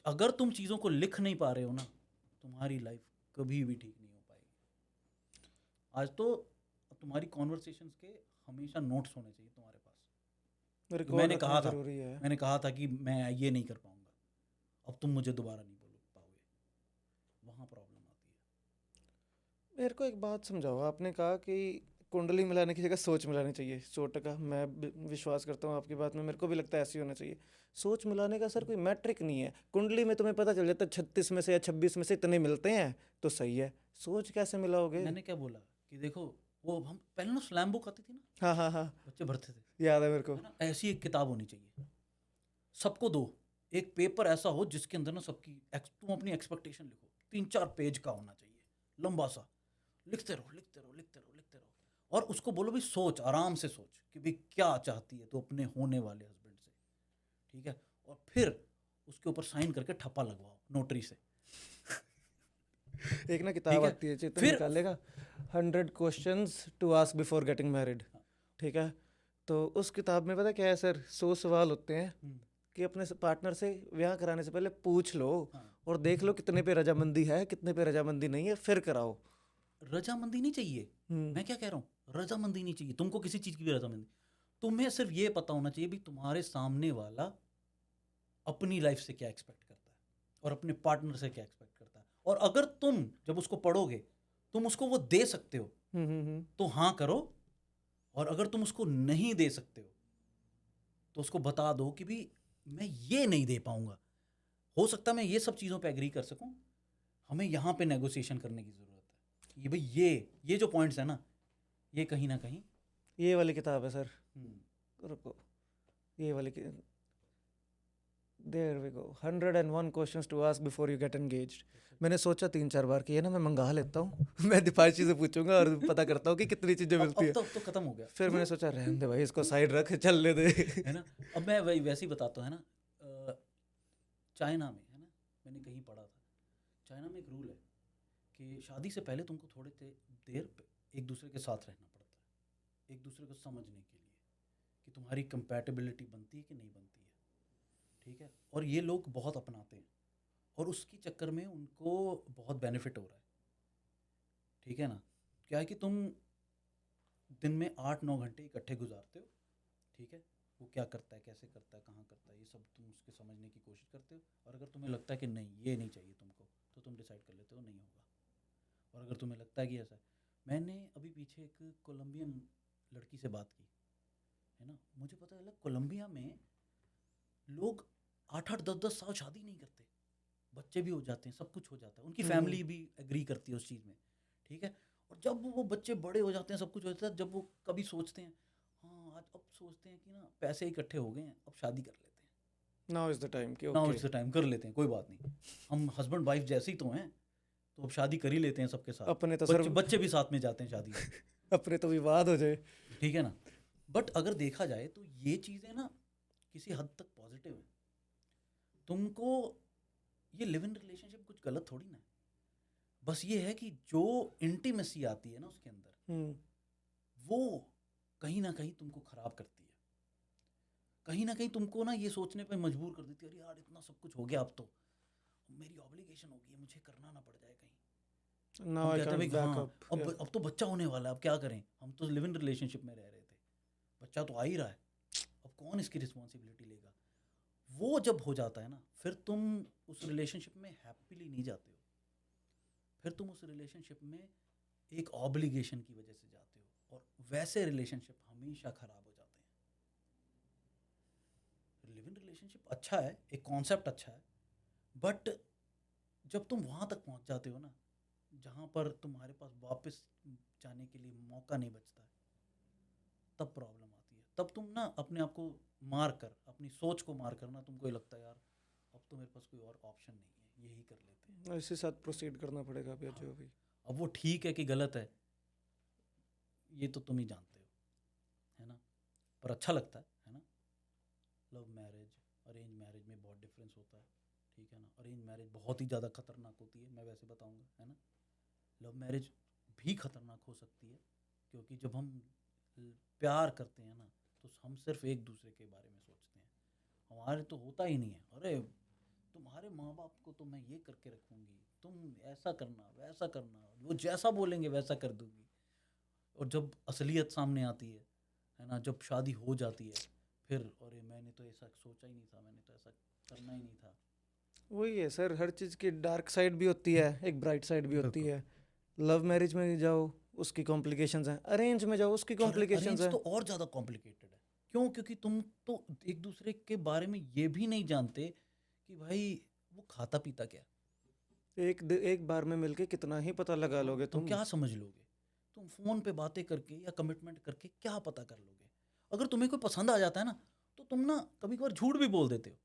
अगर तुम चीज़ों को लिख नहीं पा रहे हो ना, तुम्हारी लाइफ कभी भी ठीक नहीं हो पाएगी। आज तो तुम्हारी कॉन्वर्सेशंस के हमेशा नोट्स होने चाहिए तुम्हारे पास। तो रिकॉर्ड मैंने रखना कहा था, जरूरी है। मैंने कहा था कि मैं ये नहीं कर पाऊंगा, अब तुम मुझे दोबारा नहीं बोल पाओगे, वहाँ प्रॉब्लम आती है। मेरे को एक बात समझाओ, आपने कहा कि कुंडली मिलाने की जगह सोच मिलानी चाहिए। 100% मैं विश्वास करता हूँ आपकी बात में, मेरे को भी लगता है ऐसी होना चाहिए। सोच मिलाने का सर कोई मैट्रिक नहीं है। कुंडली में तुम्हें पता चल जाता है 36 में से या 26 में से इतने मिलते हैं तो सही है, सोच कैसे मिलाओगे? मैंने क्या बोला कि देखो, वो हम पहले ना स्लैम बुक आती थी ना, हाँ हाँ हाँ, बच्चे भरते थे, याद है मेरे को। है ना? ऐसी एक किताब होनी चाहिए, सबको दो। एक पेपर ऐसा हो जिसके अंदर ना सबकी तुम अपनी एक्सपेक्टेशन लिखो, 3-4 पेज का होना चाहिए, लंबा सा। लिखते रहो लिखते रहो लिखते रहो लिखते रहो, और उसको बोलो भाई सोच, आराम से सोच कि भाई क्या चाहती है तो अपने होने वाले हस्बैंड से, ठीक है? और फिर उसके ऊपर साइन करके ठप्पा लगवाओ नोटरी से। एक ना किताब ठीक है, आती है, चेतन फिर निकालेगा, 100 questions to ask before getting married. ठीक है, तो उस किताब में पता क्या है सर, 100 सवाल होते हैं कि अपने पार्टनर से ब्याह कराने से पहले पूछ लो हाँ। और देख लो कितने पे रजामंदी है, कितने पे रजामंदी नहीं है, फिर कराओ। रजामंदी नहीं चाहिए, मैं क्या कह रहा हूँ, रजामंदी नहीं चाहिए तुमको किसी चीज़ की भी रजामंदी। तुम्हें सिर्फ ये पता होना चाहिए भी तुम्हारे सामने वाला अपनी लाइफ से क्या एक्सपेक्ट करता है और अपने पार्टनर से क्या एक्सपेक्ट करता है। और अगर तुम जब उसको पढ़ोगे तुम उसको वो दे सकते हो तो हाँ करो, और अगर तुम उसको नहीं दे सकते हो तो उसको बता दो कि भी मैं ये नहीं दे पाऊंगा, हो सकता है मैं ये सब चीज़ों पे एग्री कर सकूं, हमें यहाँ पे नेगोशिएशन करने की ज़रूरत है। ये भाई ये जो पॉइंट्स है ना, ये कहीं ना कहीं ये वाली किताब है सर, रुको, ये वाली there we go, 101 questions to ask before you get engaged. मैंने सोचा 3-4 बार कि ये ना मैं मंगा लेता हूँ मैं दिपाशी से पूछूंगा और पता करता हूँ कि कितनी चीज़ें मिलती है। अब तो खत्म हो गया। फिर मैंने सोचा रहने दे भाई, इसको साइड रख, चल ले दे। है ना, अब मैं वैसे ही बताता हूँ, है ना, चाइना में, है ना, मैंने कहीं पढ़ा था, चाइना में एक रूल है कि शादी से पहले तुमको थोड़े देर एक दूसरे के साथ रहना पड़ता है, एक दूसरे को समझने के लिए कि तुम्हारी कंपैटिबिलिटी बनती है कि नहीं बनती है। ठीक है, और ये लोग बहुत अपनाते हैं और उसकी चक्कर में उनको बहुत बेनिफिट हो रहा है। ठीक है ना, क्या है कि तुम दिन में 8-9 घंटे इकट्ठे गुजारते हो। ठीक है, वो क्या करता है, कैसे करता है, कहाँ करता है, ये सब तुम उसके समझने की कोशिश करते हो। और अगर तुम्हें लगता है कि नहीं ये नहीं चाहिए तुमको, तो तुम डिसाइड कर लेते हो नहीं होगा। और अगर तुम्हें लगता है कि ऐसा है, मैंने अभी पीछे एक कोलंबियन लड़की से बात की, है ना, मुझे पता चला कोलंबिया में लोग 8-8 10-10 साल शादी नहीं करते, बच्चे भी हो जाते हैं, सब कुछ हो जाता है, उनकी फैमिली भी एग्री करती है उस चीज़ में। ठीक है, और जब वो बच्चे बड़े हो जाते हैं, सब कुछ हो जाता है, जब वो कभी सोचते हैं, हाँ आज अब सोचते हैं कि ना पैसे इकट्ठे हो गए हैं, अब शादी कर लेते हैं, नाउ इज द टाइम कि now okay, it's the time, कर लेते हैं, कोई बात नहीं, हम हस्बैंड वाइफ जैसे ही तो हैं, तो अब शादी कर ही लेते हैं सबके साथ, अपने तो सर बच्चे भी साथ में जाते हैं शादी में। अपने तो विवाद हो जाए। ठीक है ना, बट अगर देखा जाए तो ये चीज़ें ना किसी हद तक पॉजिटिव है। तुमको ये लिव इन रिलेशनशिप कुछ गलत थोड़ी ना है, बस ये है कि जो इंटीमेसी आती है ना उसके अंदर, वो कहीं ना कहीं तुमको खराब करती है, कहीं ना कहीं तुमको ना ये सोचने पे मजबूर कर देती है, अरे यार इतना सब कुछ हो गया, अब तो मेरी ऑब्लिगेशन होगी, मुझे करना ना पड़ जाए कहीं। नाउ हम आई कहते हैं कैन भाई बैक हाँ, अप। अब तो बच्चा होने वाला है, अब क्या करें, हम तो लिव इन रिलेशनशिप में रह रहे थे, बच्चा तो आ ही रहा है, अब कौन इसकी रिस्पॉन्सिबिलिटी लेगा। वो जब हो जाता है ना, फिर तुम उस रिलेशनशिप में हैप्पीली नहीं जाते हो, फिर तुम उस रिलेशनशिप में एक ऑब्लिगेशन की वजह से जाते हो, और वैसे रिलेशनशिप हमेशा खराब हो जाते हैं। लिव इन रिलेशनशिप अच्छा है, एक कॉन्सेप्ट अच्छा है, बट जब तुम वहाँ तक पहुँच जाते हो ना जहाँ पर तुम्हारे पास वापस जाने के लिए मौका नहीं बचता है, तब प्रॉब्लम आती है। तब तुम ना अपने आप को मार कर, अपनी सोच को मार कर ना, तुमको ये लगता है यार अब तो मेरे पास कोई और ऑप्शन नहीं है, यही कर लेते हैं। इसी साथ प्रोसीड करना पड़ेगा अभी, जो भी। अब वो ठीक है कि गलत है ये तो तुम ही जानते हो, है ना, पर अच्छा लगता है ना। लव मैरिज अरेंज मैरिज में बहुत डिफरेंस होता है। ठीक है ना, अरेंज मैरिज बहुत ही ज़्यादा खतरनाक होती है, मैं वैसे बताऊंगा, है ना। लव मैरिज भी खतरनाक हो सकती है, क्योंकि जब हम प्यार करते हैं ना तो हम सिर्फ एक दूसरे के बारे में सोचते हैं, हमारे तो होता ही नहीं है, अरे तुम्हारे माँ बाप को तो मैं ये करके रखूँगी, तुम ऐसा करना वैसा करना, वो जैसा बोलेंगे वैसा कर दूँगी। और जब असलियत सामने आती है ना, जब शादी हो जाती है, फिर अरे मैंने तो ऐसा सोचा ही नहीं था, मैंने तो ऐसा करना ही नहीं था। वही है सर, हर चीज़ की डार्क साइड भी होती है, एक ब्राइट साइड भी होती है। लव मैरिज में जाओ उसकी कॉम्प्लिकेशंस हैं, अरेंज में जाओ उसकी कॉम्प्लिकेशंस अरेंज हैं। तो और ज़्यादा कॉम्प्लिकेटेड है, क्यों, क्योंकि तुम तो एक दूसरे के बारे में ये भी नहीं जानते कि भाई वो खाता पीता क्या, एक बार में मिलके कितना ही पता लगा लोगे तुम तुम। क्या समझ लोगे, तुम फ़ोन पे बातें करके या कमिटमेंट करके क्या पता कर लोगे। अगर तुम्हें कोई पसंद आ जाता है ना, तो तुम ना कभी कभार झूठ भी बोल देते हो,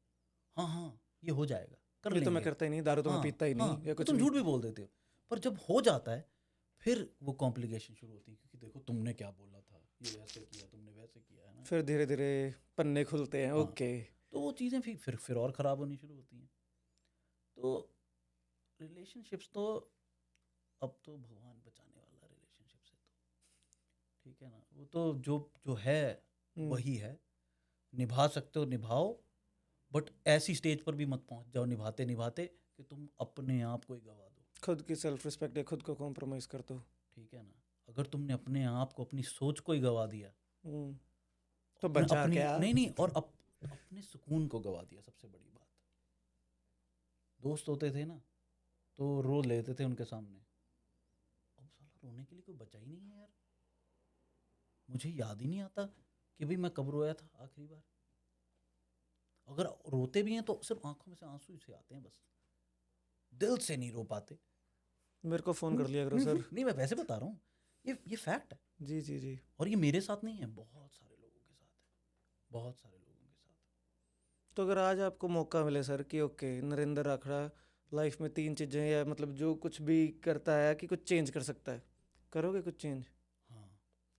हाँ हाँ ये हो जाएगा, कर ये तो मैं लेंगे, करता ही नहीं, दारू तो मैं हाँ पीता ही नहीं, हाँ, या तो कुछ तुम भी। झूठ भी बोल देते हो। पर जब हो जाता है फिर वो कॉम्प्लिकेशन शुरू होती है, क्योंकि देखो तुमने क्या बोला था, ये ऐसे किया, तुमने वैसे किया, है ना। फिर धीरे धीरे पन्ने खुलते हैं। हाँ, ओके, तो वो चीज़ें फिर और ख़राब होनी शुरू होती हैं। तो रिलेशनशिप्स तो अब तो भगवान बचाने वाला रिलेशनशिप से, तो ठीक है ना, वो तो जो है वही है, निभा सकते हो निभाओ, बट ऐसी स्टेज पर भी मत पहुंच जाओ निभाते निभाते कि तुम अपने आप को ही गवा दो। खुद की सेल्फ रिस्पेक्ट है, खुद को कॉम्प्रोमाइज़ कर दो। ठीक है ना, अगर तुमने अपने आप को, अपनी सोच को ही गवा दिया, तो बचा अपनी क्या? नहीं और अपने सुकून को गवा दिया। सबसे बड़ी बात, दोस्त होते थे ना तो रो लेते थे उनके सामने, अब साला रोने के लिए कोई बचा ही नहीं है यार। मुझे याद ही नहीं आता कि भाई मैं कब रोया था आखिरी बार। अगर रोते भी हैं तो सिर्फ आंखों में से आंसू से आते हैं, बस दिल से नहीं रो पाते। मेरे को फ़ोन कर लिया करो सर। नहीं, मैं वैसे बता रहा हूँ, ये फैक्ट है। जी जी जी। और ये मेरे साथ नहीं है, बहुत सारे लोगों के साथ है, बहुत सारे लोगों के साथ। तो अगर आज आपको मौका मिले सर कि ओके नरेंद्र राखड़ा लाइफ में 3 चीज़ें या मतलब जो कुछ भी करता है कि कुछ चेंज कर सकता है, करोगे कुछ चेंज? हाँ,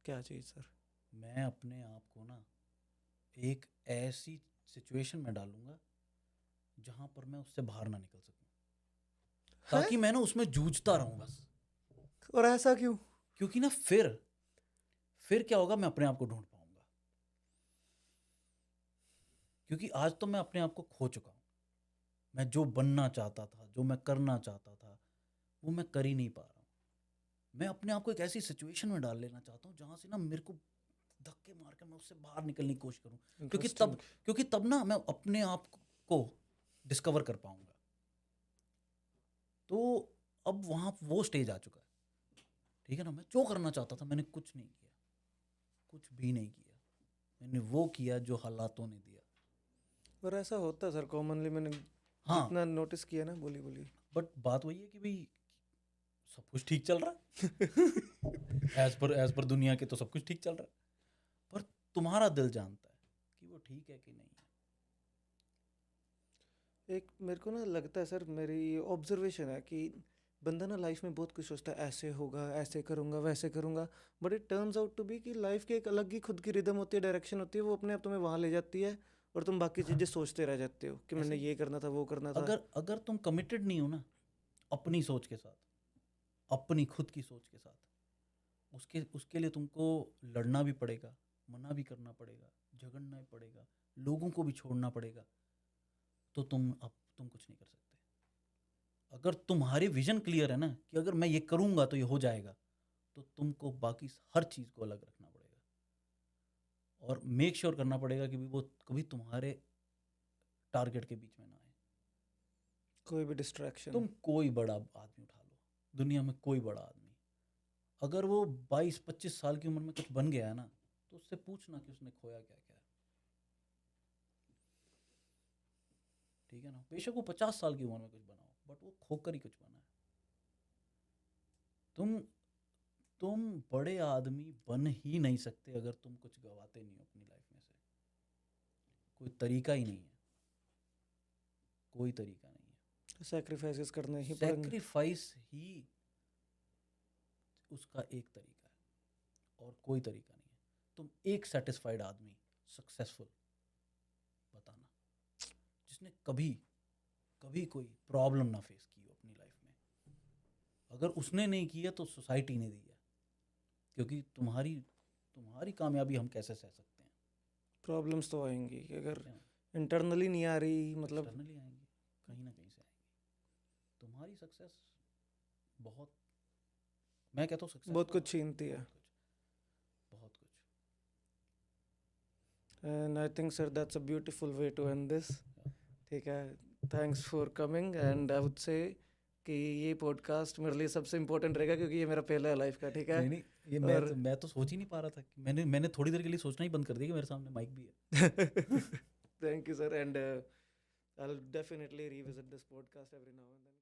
क्या चीज़ सर? मैं अपने आप को ना एक ऐसी सिचुएशन में डालूंगा जहां पर मैं उससे बाहर ना निकल सकूं, ताकि मैं ना उसमें जूझता रहूं बस। और ऐसा क्यों? क्योंकि ना फिर क्या होगा, मैं अपने आप को ढूंढ पाऊंगा। क्योंकि आज तो मैं अपने आप को खो चुका हूं। मैं जो बनना चाहता था, जो मैं करना चाहता था, वो मैं कर ही नहीं पा रहा हूं। मैं अपने आप को एक ऐसी सिचुएशन में डाल लेना चाहता हूं जहां से ना मेरे को धक्के मार कर मैं उससे बाहर निकलने की कोशिश करूं, क्योंकि तब ना मैं अपने आप को डिस्कवर कर पाऊंगा। तो अब वहां वो स्टेज आ चुका है। ठीक है ना, मैं जो करना चाहता था मैंने कुछ नहीं किया, कुछ भी नहीं किया। मैंने वो किया जो हालातों ने दिया। और ऐसा होता है सर कॉमनली, मैंने हाँ, जितना नोटिस किया ना। बोलिए बोलिए। बट बात वही है कि भाई सब कुछ ठीक चल रहा है। एज पर दुनिया के तो सब कुछ ठीक चल रहा है, पर तुम्हारा दिल जानता है कि वो ठीक है कि नहीं है। एक मेरे को ना लगता है सर, मेरी ये ऑब्जर्वेशन है कि बंदा ना लाइफ में बहुत कुछ सोचता है, ऐसे होगा, ऐसे करूँगा, वैसे करूँगा, but it turns out to be कि लाइफ की एक अलग ही खुद की रिदम होती है, डायरेक्शन होती है, वो अपने आप तुम्हें वहाँ ले जाती है और तुम बाकी चीज़ें सोचते रह जाते हो कि मैंने ऐसे ये करना था, वो करना था। अगर तुम कमिटेड नहीं हो ना अपनी सोच के साथ, अपनी खुद की सोच के साथ, उसके लिए तुमको लड़ना भी पड़ेगा, मना भी करना पड़ेगा, झगड़ना भी पड़ेगा, लोगों को भी छोड़ना पड़ेगा, तो तुम कुछ नहीं कर सकते। अगर तुम्हारी विजन क्लियर है ना कि अगर मैं ये करूंगा तो ये हो जाएगा, तो तुमको बाकी हर चीज़ को अलग रखना पड़ेगा और मेक श्योर करना पड़ेगा कि वो कभी तुम्हारे टारगेट के बीच में ना आए। कोई भी डिस्ट्रैक्शन। तुम कोई बड़ा आदमी उठा लो, दुनिया में कोई बड़ा आदमी, अगर वो 22-25 साल की उम्र में कुछ बन गया है ना, तो उससे पूछना कि उसने खोया क्या क्या है। ठीक है ना, बेशक वो 50 साल की उम्र में कुछ बना हो, बट वो खोकर ही कुछ बना है। तुम बड़े आदमी बन ही नहीं सकते अगर तुम कुछ गवाते नहीं हो अपनी लाइफ में से। कोई तरीका ही नहीं है, कोई तरीका नहीं है। सैक्रिफाइसेस करने ही पड़ेंगे। सैक्रिफाइस ही उसका एक तरीका है और कोई तरीका नहीं है। तुम एक सेटिस्फाइड आदमी, सक्सेसफुल बताना जिसने कभी कभी कोई प्रॉब्लम ना फेस की हो अपनी लाइफ में। अगर उसने नहीं किया तो सोसाइटी ने दी है, क्योंकि तुम्हारी कामयाबी हम कैसे सह सकते हैं। प्रॉब्लम्स तो आएंगी, अगर इंटरनली नहीं आ रही मतलब एक्सटर्नली आएंगी, कहीं ना कहीं से आएंगी। तुम्हारी सक्सेस बहुत, मैं कहता हूँ सक्सेस बहुत कुछ छीनती है। बहुत कुछ। And I think sir that's a beautiful way to end this. ठीक है, thanks for coming and I would say कि ये पॉडकास्ट मेरे लिए सबसे इम्पोर्टेंट रहेगा क्योंकि ये मेरा पहला है लाइफ का। ठीक है, नहीं ये मैं तो सोच ही नहीं पा रहा था कि मैंने थोड़ी देर के लिए सोचना ही बंद कर दिया कि मेरे सामने माइक भी है। Thank you sir and I will definitely revisit this podcast every now and then.